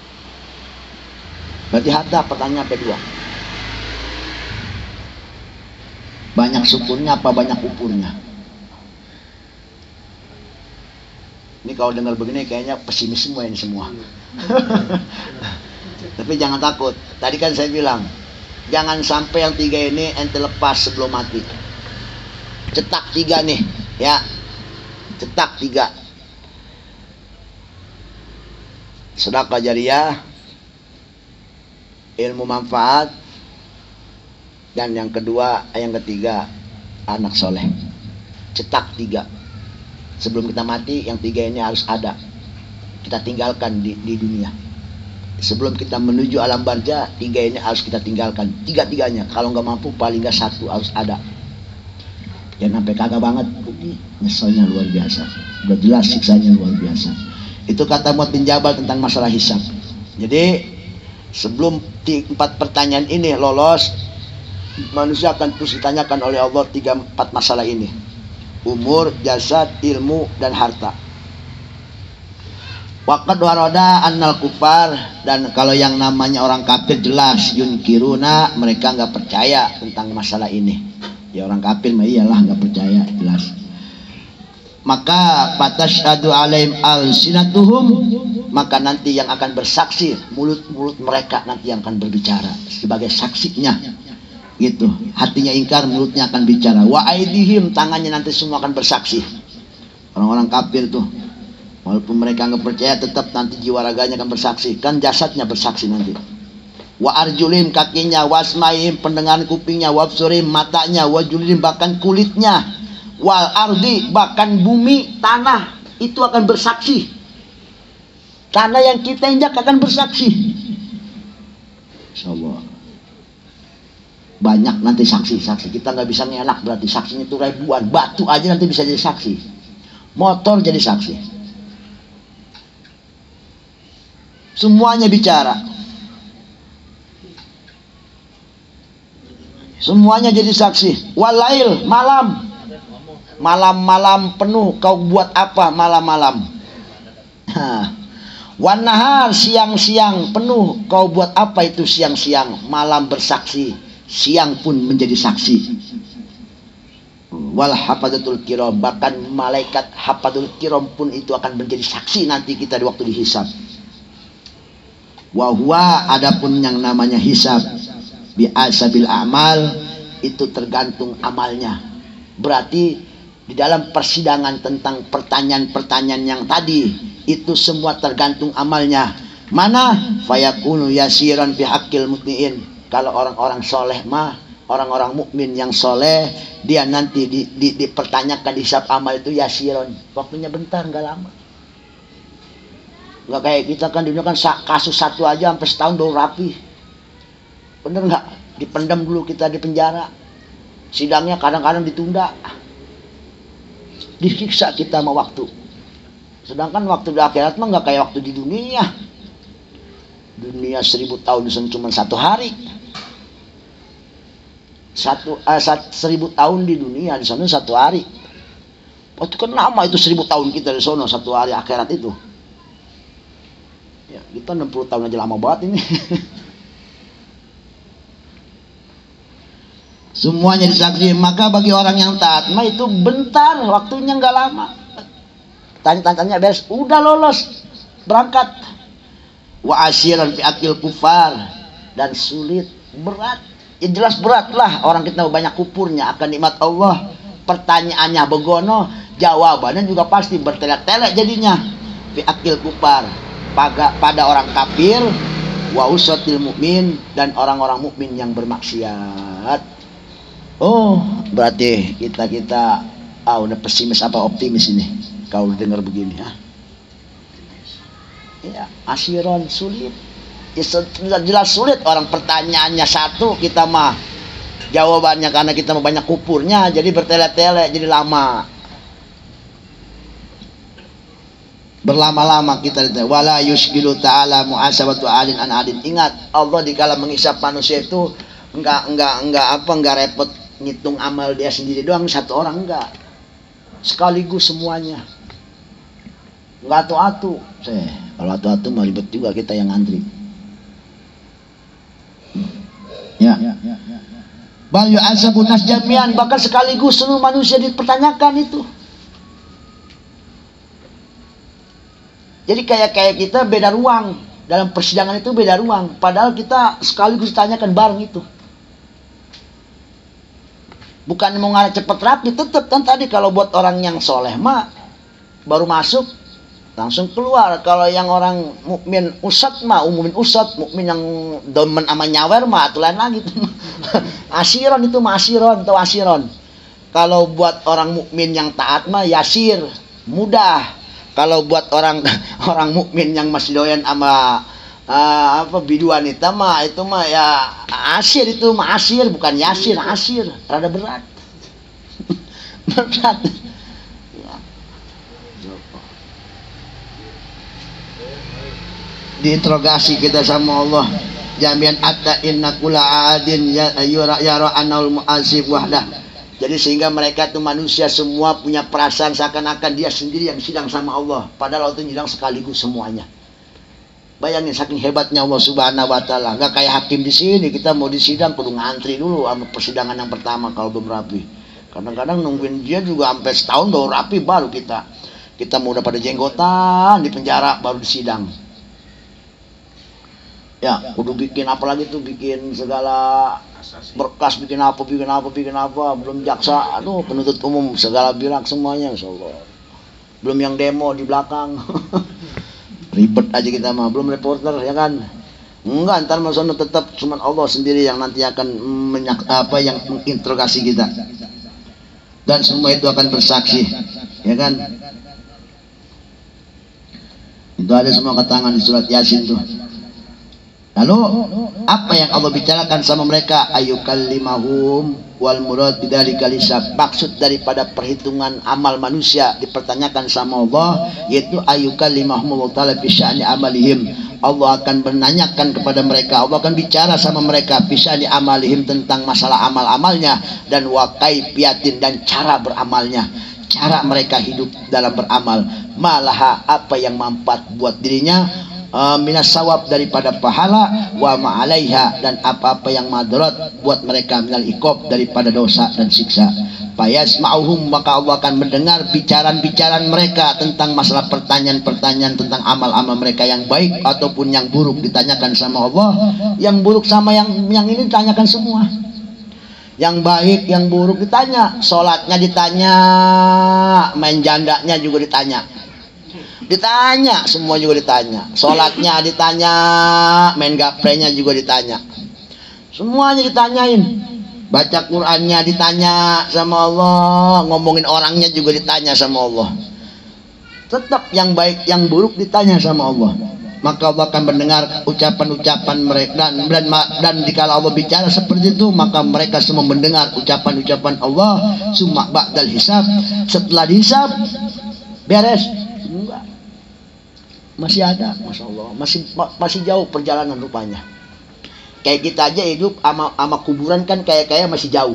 Berarti harta pertanyaan kedua. Banyak syukurnya apa banyak upurnya? Ini kalau dengar begini kayaknya pesimis semua ini semua. Tapi jangan takut. Tadi kan saya bilang, jangan sampai yang 3 ini ente lepas sebelum mati. Cetak 3 nih, ya. Cetak 3. Sedekah jariyah, ilmu manfaat, dan yang ketiga anak soleh. Cetak 3. Sebelum kita mati yang 3 ini harus ada, kita tinggalkan di dunia. Sebelum kita menuju alam barzah, 3 ini harus kita tinggalkan, 3-tiganya. Kalau nggak mampu paling nggak 1 harus ada. Jangan sampai kagak banget, nyeselnya luar biasa. Udah jelas siksanya luar biasa. Itu kata Mu'adz bin Jabal tentang masalah hisab. Jadi sebelum 4 pertanyaan ini lolos, manusia akan terus ditanyakan oleh Allah 3-4 masalah ini: umur, jasad, ilmu, dan harta. Waqad waroda annal kufar, dan kalau yang namanya orang kafir jelas yunkiruna, mereka nggak percaya tentang masalah ini. Ya orang kafir mah iyalah nggak percaya, jelas. Maka fatashhadu alaihim alsinatuhum, maka nanti yang akan bersaksi mulut-mulut mereka nanti yang akan berbicara sebagai saksinya, gitu. Hatinya ingkar, mulutnya akan bicara. Wa aidihim, tangannya nanti semua akan bersaksi. Orang-orang kafir tuh, walaupun mereka nggak percaya, tetap nanti jiwa raganya akan bersaksi. Kan jasadnya bersaksi nanti. Wa arjulim, kakinya, wasmaim, pendengaran kupingnya, wabsurim, matanya, wajulim, bahkan kulitnya, wal ardi, bahkan bumi, tanah itu akan bersaksi. Tanah yang kita injak akan bersaksi. Insyaallah. Banyak nanti saksi-saksi. Kita nggak bisa ngelak, berarti saksinya itu ribuan. Batu aja nanti bisa jadi saksi. Motor jadi saksi. Semuanya bicara. Semuanya jadi saksi. Walail, malam. Malam-malam penuh kau buat apa malam-malam? Wanahar, siang-siang penuh kau buat apa itu siang-siang? Malam bersaksi, siang pun menjadi saksi. Wal hafadzatul kiram, bahkan malaikat hafadzul kiram pun itu akan menjadi saksi nanti kita di waktu dihisab. Wa huwa, adapun yang namanya hisab, bi asabil amal, itu tergantung amalnya. Berarti di dalam persidangan tentang pertanyaan-pertanyaan yang tadi, itu semua tergantung amalnya. Mana? Fayakunu yasiran fi haqqil mutmiin. Kalau orang-orang soleh mah, orang-orang mukmin yang soleh, dia nanti dipertanyakan hisab amal itu yasiran. Waktunya bentar, nggak lama. Nggak kayak kita kan, di dunia kan kasus 1 aja sampai setahun baru rapi. Bener nggak? Dipendam dulu kita di penjara. Sidangnya kadang-kadang ditunda. Disiksa kita sama waktu. Sedangkan waktu di akhirat mah nggak kayak waktu di dunia. Dunia 1000 tahun cuma 1 hari. 1000 tahun di dunia, di sana 1 hari. Oh, itu kan lama itu 1000 tahun kita di sana, 1 hari akhirat itu. Ya, kita 60 tahun aja lama banget ini. Semuanya disaksi. Maka bagi orang yang taat mah itu bentar, waktunya nggak lama. Tanya-tanya beres, udah lolos, berangkat. Wa asyiran fi akil kufar, dan sulit, berat. Ya jelas berat lah, orang kita banyak kupurnya akan nikmat Allah. Pertanyaannya begono, jawabannya juga pasti bertele-tele jadinya. Fi akil kupar, pada orang kafir, wa usatil mukmin, dan orang-orang mukmin yang bermaksiat. Oh, berarti kita udah pesimis apa optimis ini kalau dengar begini, ha? Ya, asyiron, sulit. Ya, jelas sulit. Orang pertanyaannya satu, kita mah jawabannya karena kita mah banyak kupurnya, jadi bertele-tele, jadi lama. Berlama-lama kita ditanya. Wala yushgilu ta'ala mu'asabatu alin an adin. Ingat, Allah dikala menghisap manusia itu enggak repot ngitung amal dia sendiri doang, satu orang enggak. Sekaligus semuanya. Enggak atu-atu. Kalau atu-atu mah ribet juga kita yang ngantri. Ya. Bal yu'asabun nas jami'an, bahkan sekaligus seluruh manusia dipertanyakan itu. Jadi kayak kita beda ruang. Dalam persidangan itu beda ruang. Padahal kita sekaligus ditanyakan bareng itu. Bukan mau ngalah cepet rapi, tetap kan tadi kalau buat orang yang soleh mah baru masuk langsung keluar. Kalau yang orang mukmin usat mah umumin usat, mukmin yang demen sama nyawer mah atuh lain lagi. Asiron itu mah asiron atau asiron. Kalau buat orang mukmin yang taat mah yasir, mudah. Kalau buat orang mukmin yang masih doyan sama bidu wanita mah itu mah ya asir, itu mah asir bukan yasir, asir rada berat. Berat. Ya. Diinterogasi kita sama Allah. Jamian atta inna kula adin yara anal mu'azib wahdah. Jadi sehingga mereka itu manusia semua punya perasaan seakan-akan dia sendiri yang sidang sama Allah. Padahal Allah itu sidang sekaligus semuanya. Bayangin saking hebatnya Allah Subhanahu wa taala. Enggak kayak hakim di sini, kita mau disidang kudu ngantri dulu sama persidangan yang pertama kalau belum rapi. Kadang-kadang nungguin dia juga sampai setahun baru rapi, baru kita mau udah pada jenggotan di penjara baru disidang. Ya, kudu bikin apa lagi tuh, bikin segala berkas, bikin apa, belum jaksa, aduh penuntut umum segala bilang semuanya, insyaallah. Belum yang demo di belakang. Ribet aja kita mah, belum reporter ya kan. Enggak, ntar maksudnya tetap cuma Allah sendiri yang nanti akan yang menginterogasi kita. Dan semua itu akan bersaksi, ya kan? Itu ada semua keterangan di surat Yasin tuh. Lalu apa yang Allah bicarakan sama mereka? Ayukallimahum wal murad bidzalika lisab. Maksud daripada perhitungan amal manusia dipertanyakan sama Allah, yaitu ayukallimahum ta'ala fi sya'ni amalihim. Allah akan menanyakan kepada mereka, Allah akan bicara sama mereka fi sya'ni amalihim, tentang masalah amal-amalnya, dan wa kaifiyatin, dan cara beramalnya, cara mereka hidup dalam beramal. Malaha, apa yang manfaat buat dirinya, minas sawab, daripada pahala, wa ma'alaiha, dan apa-apa yang madarat buat mereka, minal iqab, daripada dosa dan siksa. Fayasma'uhum, maka Allah akan mendengar bicaraan-bicaraan mereka tentang masalah pertanyaan-pertanyaan tentang amal-amal mereka yang baik ataupun yang buruk ditanyakan sama Allah. Yang buruk sama yang ini ditanyakan semua. Yang baik, yang buruk ditanya. Sholatnya ditanya, main jandanya juga ditanya. Ditanya, semua juga ditanya. Sholatnya ditanya, main gaprenya juga ditanya. Semuanya ditanyain. Baca Qur'annya ditanya sama Allah, ngomongin orangnya juga ditanya sama Allah. Tetap yang baik, yang buruk ditanya sama Allah. Maka Allah akan mendengar ucapan-ucapan mereka, dan dikala Allah bicara seperti itu, maka mereka semua mendengar ucapan-ucapan Allah. Summa ba'dal hisab, setelah dihisab beres. Enggak. Masih ada, Masya Allah, masih jauh perjalanan rupanya. Kayak kita aja hidup sama kuburan kan kayak masih jauh.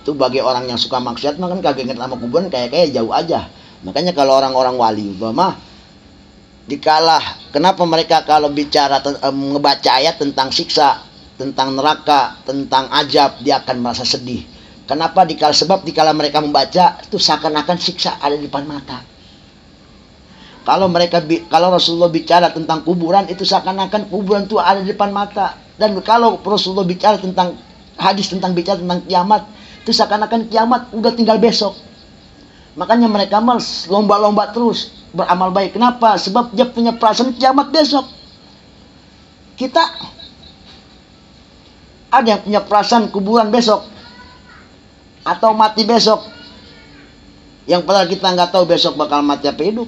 Itu bagi orang yang suka maksiat mah kan kagak inget sama kuburan, kayak jauh aja. Makanya kalau orang-orang wali mah dikalah, kenapa mereka kalau bicara ngebaca ayat tentang siksa, tentang neraka, tentang azab, dia akan merasa sedih. Kenapa? Sebab dikala mereka membaca itu seakan-akan siksa ada di depan mata. Kalau Rasulullah bicara tentang kuburan, itu seakan-akan kuburan itu ada di depan mata. Dan kalau Rasulullah bicara tentang hadis bicara tentang kiamat, itu seakan-akan kiamat udah tinggal besok. Makanya mereka males lomba-lomba terus beramal baik. Kenapa? Sebab dia punya perasaan kiamat besok. Kita ada yang punya perasaan kuburan besok atau mati besok, yang padahal kita nggak tahu besok bakal mati apa hidup.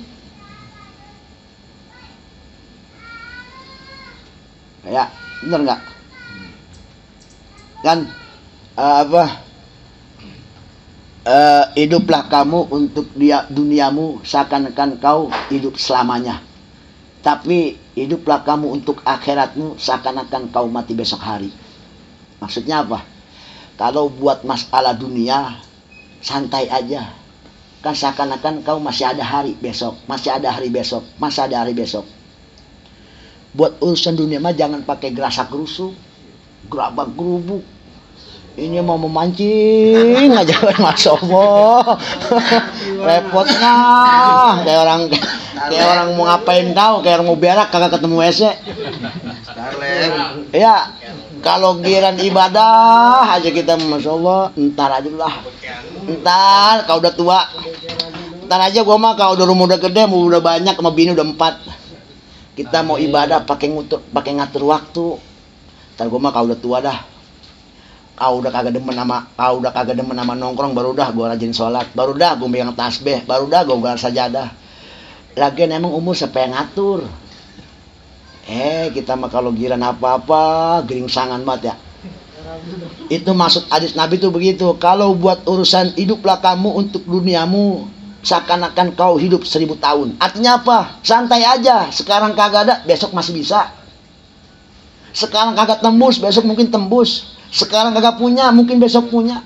Ya, bener nggak? Kan hiduplah kamu untuk duniamu seakan-akan kau hidup selamanya. Tapi hiduplah kamu untuk akhiratmu seakan-akan kau mati besok hari. Maksudnya apa? Kalau buat masalah dunia, santai aja. Kan seakan-akan kau masih ada hari besok, masih ada hari besok, masih ada hari besok. Buat urusan dunia mah jangan pakai gerasak gerusuk, gerabak gerubuk. Ini mau memancing aja, Masya Allah. Repotnya kayak orang mau ngapain tahu, kayak orang mau berak kagak ketemu WC. Ya, kalau giran ibadah aja kita, Masya Allah, ntar aja lah. Ntar kalau udah tua, ntar aja gua mah kalau udah rumah udah gede, mau udah banyak, sama bini udah 4. Kita mau ibadah pakai ngatur waktu. Ntar gua mah kalau udah tua dah, kau udah kagak demen sama nongkrong, baru dah gua rajin sholat, baru dah gua megang tasbih, baru dah gua gelar sajadah. Lagian emang umur siapa yang ngatur? Kita mah kalau giran apa-apa geringsangan banget ya. Itu maksud hadis Nabi tuh begitu. Kalau buat urusan hiduplah kamu untuk duniamu seakan-akan kau hidup 1000 tahun. Artinya apa? Santai aja. Sekarang kagak ada, besok masih bisa. Sekarang kagak tembus, besok mungkin tembus. Sekarang kagak punya, mungkin besok punya.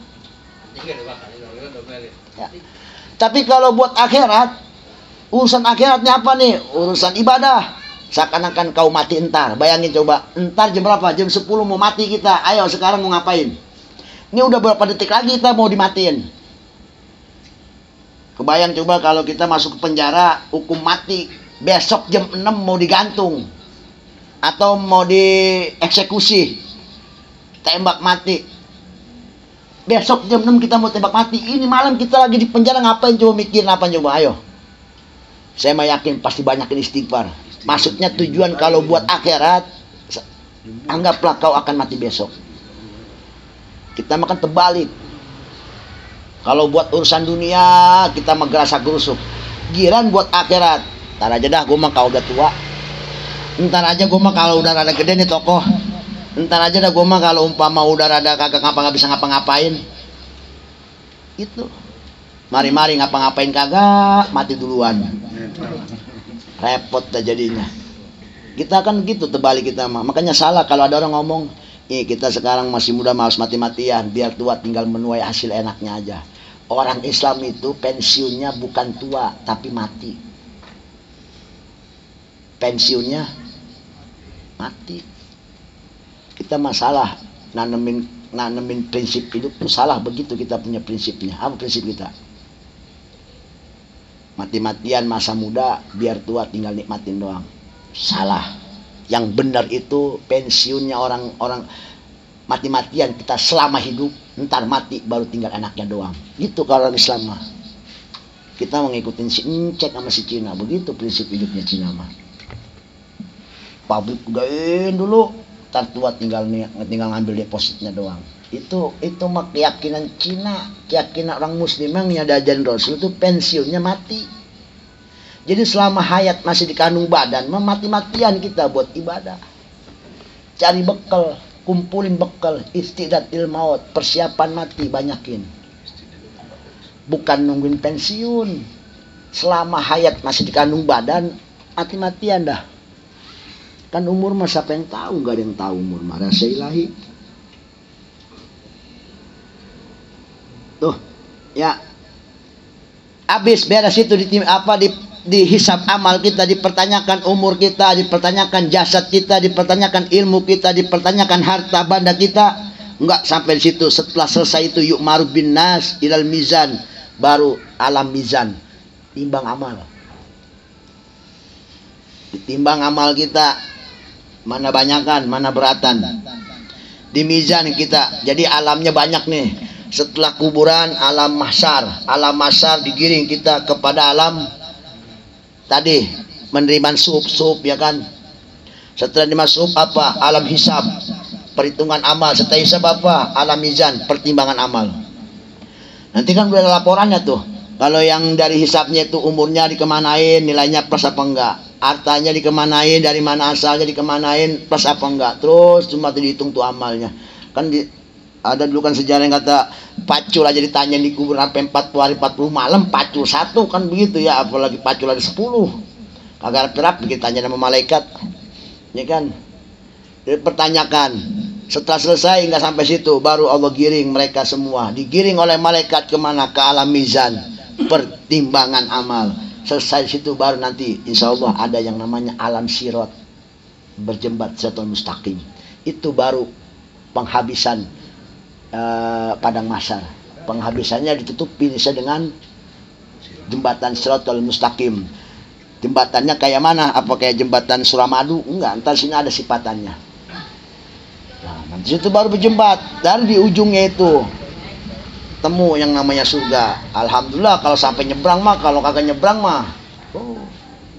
Ya. Tapi kalau buat akhirat, urusan akhiratnya apa nih? Urusan ibadah. Seakan-akan kau mati entar. Bayangin coba, entar jam berapa? Jam 10 mau mati kita. Ayo sekarang mau ngapain? Ini udah berapa detik lagi kita mau dimatiin. Kebayang coba kalau kita masuk ke penjara, hukum mati. Besok jam 6 mau digantung. Atau mau dieksekusi. Tembak mati. Besok jam 6 kita mau tembak mati. Ini malam kita lagi di penjara, ngapain coba, mikirin apa coba, ayo. Saya mah yakin pasti banyakin istighfar. Maksudnya tujuan kalau buat akhirat, anggaplah kau akan mati besok. Kita makan terbalik. Kalau buat urusan dunia, kita mah gerasak gerusuk. Giran buat akhirat. Ntar aja dah, gue mah kalau udah tua. Ntar aja gue mah kalau udah rada gede nih tokoh. Ntar aja dah gue mah kalau umpama udah rada kagak nggak bisa ngapa-ngapain. Itu. Mari-mari ngapa-ngapain kagak, mati duluan. Repot dah jadinya. Kita kan gitu terbalik kita mah. Makanya salah kalau ada orang ngomong, kita sekarang masih muda malas mati-matian, biar tua tinggal menuai hasil enaknya aja. Orang Islam itu pensiunnya bukan tua tapi mati. Pensiunnya mati. Kita masalah nanemin prinsip hidup itu salah begitu, kita punya prinsipnya. Apa prinsip kita? Mati-matian masa muda, biar tua tinggal nikmatin doang. Salah. Yang benar itu pensiunnya orang mati-matian kita selama hidup, ntar mati baru tinggal anaknya doang. Gitu kalau orang Islam mah. Kita mengikutin si Encek sama si Cina, begitu prinsip hidupnya Cina mah. Pabrik gain dulu, ntar tua tinggal ngambil depositnya doang. Itu mah keyakinan Cina, keyakinan orang Muslim yang diajarin Rasul itu pensiunnya mati. Jadi selama hayat masih di kandung badan, mati-matian kita buat ibadah. Cari bekal, kumpulin bekal, istidatil maut, persiapan mati banyakin. Bukan nungguin pensiun. Selama hayat masih di kandung badan, mati-matian dah. Kan umur mah siapa yang tahu? Gak ada yang tahu umur mah, rahasia ilahi. Tuh, ya. Habis beres itu di hisab amal kita, dipertanyakan umur kita, dipertanyakan jasad kita, dipertanyakan ilmu kita, dipertanyakan harta benda kita. Enggak sampai di situ. Setelah selesai itu yu'maru bin nas ilal mizan, baru alam mizan, timbang amal. Ditimbang amal kita, mana banyakan, mana beratan. Di mizan kita. Jadi alamnya banyak nih. Setelah kuburan, alam mahsyar. Alam mahsyar digiring kita kepada alam tadi, menerima sup ya kan. Setelah dimasuk apa? Alam hisab, perhitungan amal. Setelah hisab apa? Alam mizan, pertimbangan amal. Nanti kan udah laporannya tuh. Kalau yang dari hisabnya itu umurnya dikemanain, nilainya plus apa enggak, hartanya dikemanain, dari mana asalnya dikemanain, plus apa enggak, terus cuma dihitung tuh amalnya. Kan ada dulu kan sejarah yang kata pacul aja ditanya di kubur sampai 40 hari 40 malam, pacul satu kan begitu ya, apalagi pacul ada 10. Kagak rapi kita tanya sama malaikat, ya kan. Dipertanyakan. Setelah selesai nggak sampai situ, baru Allah giring mereka semua, digiring oleh malaikat kemana? Ke alam mizan, pertimbangan amal. Selesai situ baru nanti insya Allah ada yang namanya alam sirat, berjembat siratal mustaqim. Itu baru penghabisan padang mahsyar. Penghabisannya ditutupi bisa dengan jembatan siratal mustaqim. Jembatannya kayak mana? Apa kayak jembatan Suramadu? Enggak, ntar sini ada sipatannya. Nah, nanti situ baru berjembat. Dan di ujungnya itu temu yang namanya surga. Alhamdulillah kalau sampai nyebrang mah, kalau kagak nyebrang mah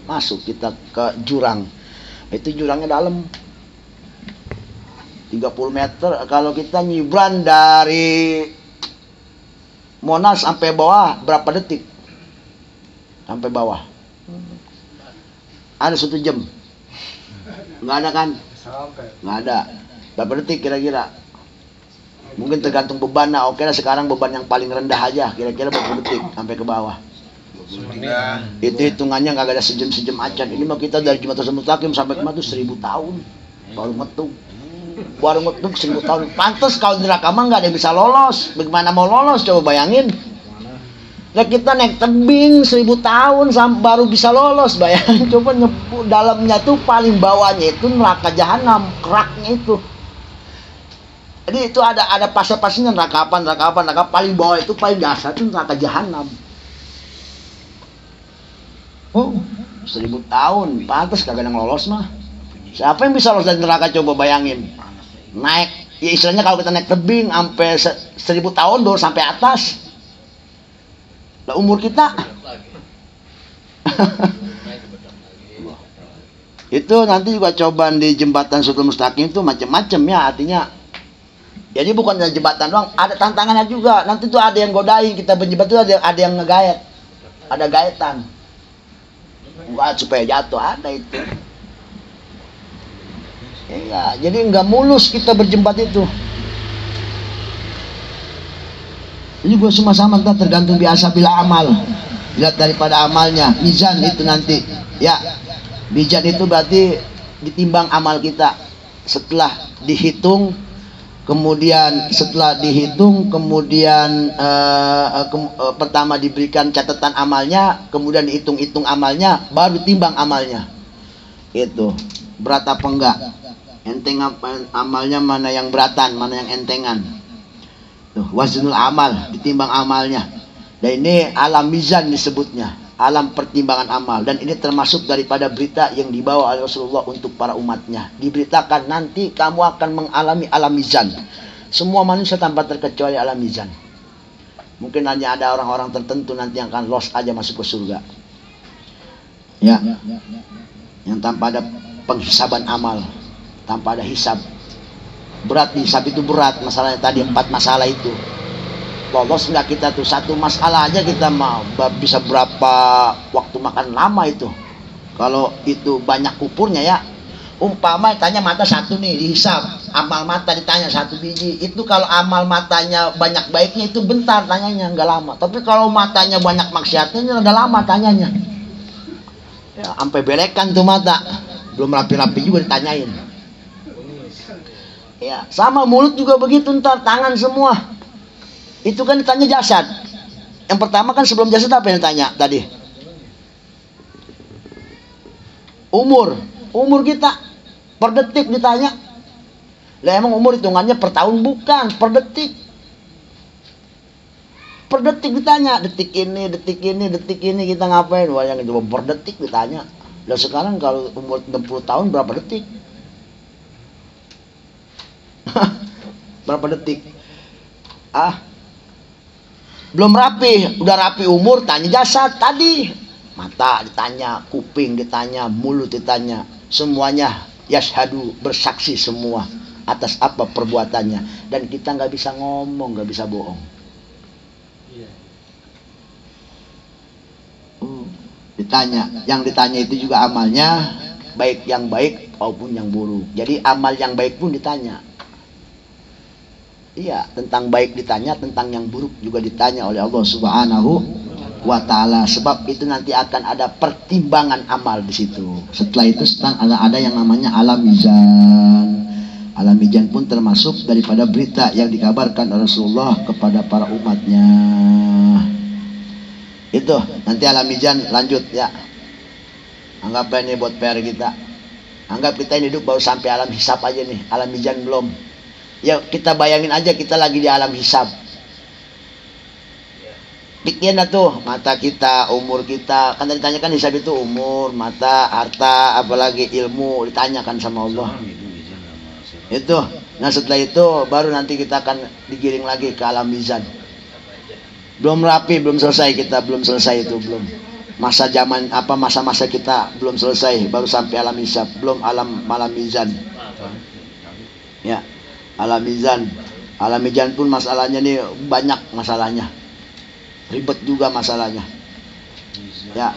masuk kita ke jurang. Itu jurangnya dalam 30 meter. Kalau kita nyebrang dari Monas sampai bawah berapa detik? Sampai bawah ada 1 jam. Nggak ada kan? Nggak ada. Berapa detik kira-kira? Mungkin tergantung beban. Nah, oke lah sekarang beban yang paling rendah aja. Kira-kira berapa detik sampai ke bawah? 23. Itu hitungannya nggak ada sejam-sejam acan. Ini mah kita dari Jembatan Mustaqim sampai kemana tuh 1000 tahun. Baru ngetung. Baru ngetung 1000 tahun. Pantes kalau di neraka mah nggak ada yang bisa lolos. Bagaimana mau lolos? Coba bayangin. Nah, kita naik tebing 1000 tahun baru bisa lolos. Bayangin coba, dalamnya tuh paling bawahnya itu neraka jahanam, keraknya itu. Jadi itu ada fase-fasenya, neraka paling bawah itu paling dasar itu neraka jahanam. Oh, 1000 tahun, pantas kagak yang lolos mah. Siapa yang bisa lolos dari neraka coba bayangin. Naik, ya istilahnya kalau kita naik tebing sampai 1000 tahun baru sampai atas. Lah umur kita itu nanti juga cobaan di jembatan Siratal Mustaqim itu macam-macam ya, artinya jadi bukan jembatan doang, ada tantangannya juga. Nanti tuh ada yang godain kita berjembat tuh, ada yang ngegayet, ada gaetan enggak supaya jatuh, ada itu ya, jadi enggak mulus kita berjembat itu. Ini gue semua sama, tergantung biasa bila amal, lihat daripada amalnya. Mizan itu nanti ya, mizan itu berarti ditimbang amal kita. Setelah dihitung kemudian pertama diberikan catatan amalnya, kemudian dihitung-hitung amalnya, baru ditimbang amalnya. Itu berat apa enggak, enteng apa amalnya, mana yang beratan, mana yang entengan. Tuh, waznul amal, ditimbang amalnya. Dan ini alam mizan disebutnya, alam pertimbangan amal. Dan ini termasuk daripada berita yang dibawa oleh Rasulullah untuk para umatnya. Diberitakan nanti kamu akan mengalami alam mizan. Semua manusia tanpa terkecuali alam mizan. Mungkin hanya ada orang-orang tertentu nanti yang akan lost aja masuk ke surga. Ya, yang tanpa ada penghisaban amal, tanpa ada hisab. Berat, hisab itu berat. Masalahnya tadi 4 masalah itu. Lolos nggak kita tuh, 1 masalah aja kita mau bisa berapa waktu makan lama itu. Kalau itu banyak kupurnya ya. Umpama tanya mata 1 nih dihisab, amal mata ditanya 1 biji. Itu kalau amal matanya banyak baiknya itu bentar tanyanya, nggak lama. Tapi kalau matanya banyak maksiatnya udah lama tanyanya. Ya, sampai belekan tuh mata. Belum rapi-rapi juga ditanyain. Ya, sama mulut juga begitu, ntar tangan semua. Itu kan ditanya jasad. Yang pertama kan sebelum jasad apa yang ditanya tadi? Umur kita per detik ditanya. Lah emang umur hitungannya per tahun? Bukan, per detik. Per detik ditanya, detik ini kita ngapain? Wah, yang coba per detik ditanya. Dan sekarang kalau umur 60 tahun berapa detik? Berapa detik? Belum rapi, udah rapi umur, tanya jasad tadi. Mata ditanya, kuping ditanya, mulut ditanya, semuanya yashhadu, bersaksi semua atas apa perbuatannya. Dan kita nggak bisa ngomong, nggak bisa bohong. Ditanya, yang ditanya itu juga amalnya, baik yang baik maupun yang buruk. Jadi amal yang baik pun ditanya. Iya, tentang baik ditanya, tentang yang buruk juga ditanya oleh Allah Subhanahu wa Ta'ala. Sebab itu nanti akan ada pertimbangan amal di situ. Setelah itu ada yang namanya alam mizan. Alam mizan pun termasuk daripada berita yang dikabarkan oleh Rasulullah kepada para umatnya. Itu nanti alam mizan lanjut ya. Anggap ini buat PR kita. Anggap kita ini hidup baru sampai alam hisab aja nih. Alam mizan belum. Ya kita bayangin aja kita lagi di alam hisab. Pikirin tuh mata kita, umur kita. Kan ditanyakan hisab itu umur, mata, harta, apalagi ilmu ditanyakan sama Allah. Itu. Nah setelah itu baru nanti kita akan digiring lagi ke alam mizan. Belum rapi, belum selesai kita, belum selesai itu belum. Masa zaman apa masa-masa kita belum selesai, baru sampai alam hisab, belum malam mizan. Ya. Alam mizan pun masalahnya nih banyak masalahnya, ribet juga masalahnya ya.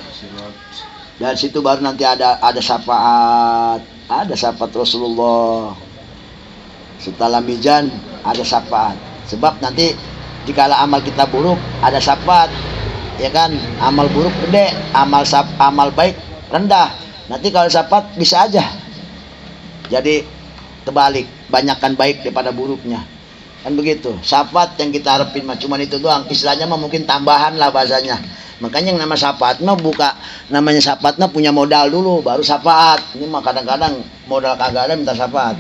Dari situ baru nanti ada syafaat, Rasulullah. Setelah mizan ada syafaat, sebab nanti jika amal kita buruk ada syafaat ya kan. Amal buruk gede, amal baik rendah. Nanti kalau syafaat bisa aja jadi terbalik, banyakkan baik daripada buruknya, kan begitu. Syafaat yang kita harapin mah cuman itu doang, istilahnya mah mungkin tambahan lah bahasanya. Makanya yang nama syafaat mah namanya syafaat mah punya modal dulu baru syafaat. Ini mah kadang-kadang modal kagak ada minta syafaat.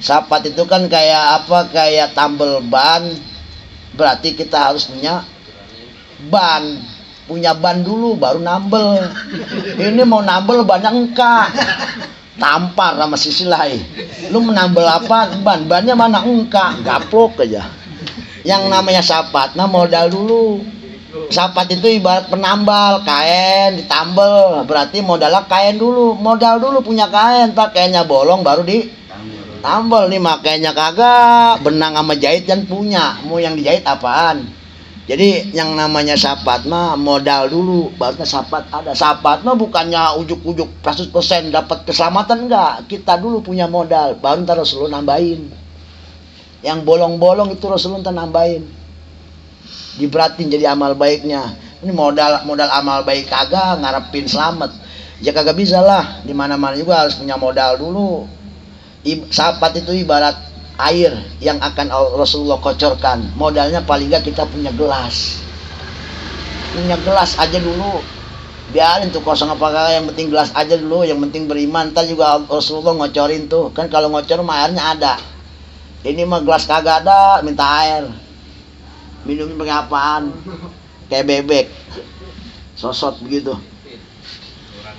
Syafaat itu kan kayak tambal ban, berarti kita harus punya ban dulu baru nambel. Ini mau nambel banyak engkak, tampar sama sisi lain. Lu menambel apa? Bannya mana engkak, gaplok aja. Yang namanya syafaat nah modal dulu. Syafaat itu ibarat penambal kain ditambel, berarti modalnya kain dulu. Modal dulu punya kain, tak kainnya bolong baru ditambel. Nih makainya kagak, benang sama jahit dan punya. Mau yang dijahit apaan? Jadi yang namanya syafaat mah modal dulu, barunya syafaat ada. Syafaat mah bukannya ujuk-ujuk 100% dapat keselamatan, enggak. Kita dulu punya modal, baru ntar Rasulullah nambahin. Yang bolong-bolong itu Rasulullah ntar nambahin. Diberatin jadi amal baiknya. Ini modal amal baik kagak ngarepin selamat. Ya kagak bisa lah. Di mana-mana juga harus punya modal dulu. Syafaat itu ibarat air yang akan Rasulullah kocorkan. Modalnya paling gak kita punya gelas aja dulu. Biarin tuh kosong apa kagak, yang penting gelas aja dulu, yang penting beriman. Ntar juga Rasulullah ngocorin tuh. Kan kalau ngocor mah airnya ada. Ini mah gelas kagak ada, minta air. Minumnya pakai apaan? Kayak bebek sosot begitu.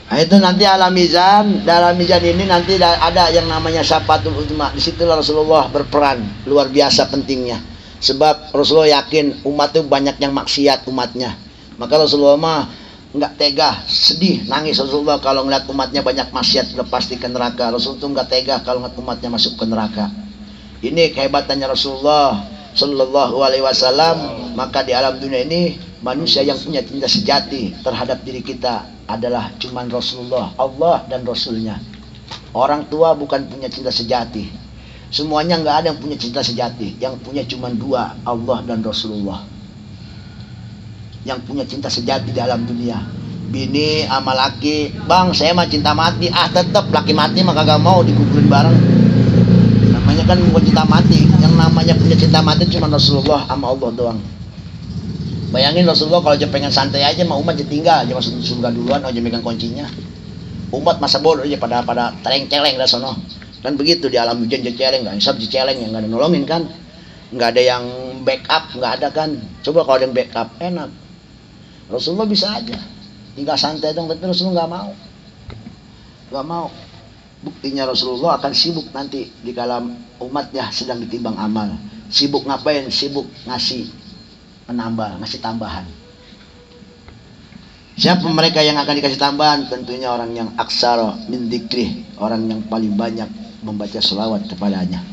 Nah itu nanti alam mizan. Dalam mizan ini nanti ada yang namanya syafaatul uzma. Disitulah Rasulullah berperan luar biasa pentingnya. Sebab Rasulullah yakin umat itu banyak yang maksiat umatnya. Maka Rasulullah mah nggak tega, sedih, nangis Rasulullah kalau ngeliat umatnya banyak maksiat udah pasti ke neraka. Rasul tuh nggak tega kalau ngeliat umatnya masuk ke neraka. Ini kehebatannya Rasulullah Sallallahu Alaihi Wasallam. Maka di alam dunia ini manusia yang punya cinta sejati terhadap diri kita adalah cuman Rasulullah, Allah dan Rasulnya. Orang tua bukan punya cinta sejati. Semuanya nggak ada yang punya cinta sejati. Yang punya cuman dua, Allah dan Rasulullah. Yang punya cinta sejati di alam dunia. Bini sama laki, bang saya mah cinta mati. Tetep laki mati mah kagak mau dikuburin bareng. Namanya kan bukan cinta mati. Yang namanya punya cinta mati cuman Rasulullah sama Allah doang. Bayangin Rasulullah kalau aja pengen santai aja mah umat aja tinggal aja masuk surga duluan aja megang kuncinya. Umat masa bodoh aja pada celeng-celeng dah sono. Kan begitu di alam hujan celeng, enggak hisab celeng, yang enggak ada nolongin kan. Enggak ada yang backup, enggak ada kan. Coba kalau ada yang backup enak. Rasulullah bisa aja. Tinggal santai dong, tapi Rasulullah enggak mau. Gak mau. Buktinya Rasulullah akan sibuk nanti di kalam umatnya sedang ditimbang amal. Sibuk ngapain? Sibuk ngasih menambah, ngasih tambahan. Siapa mereka yang akan dikasih tambahan? Tentunya orang yang aksara min dzikrih, orang yang paling banyak membaca selawat kepadanya.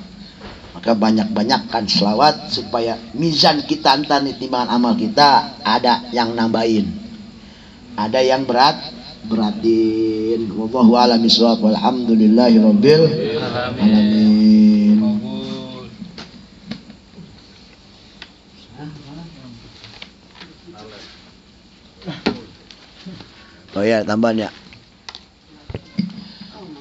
Maka banyak-banyakkan selawat supaya mizan kita antar timbangan amal kita ada yang nambahin, ada yang beratin. Wallahu a'lam bishawab. Walhamdulillahirabbil alamin. Oh ya, tambahan ya.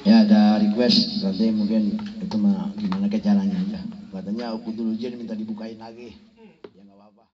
Ya ada request, nanti mungkin itu mah gimana ke caranya aja. Katanya aku dulu minta dibukain lagi.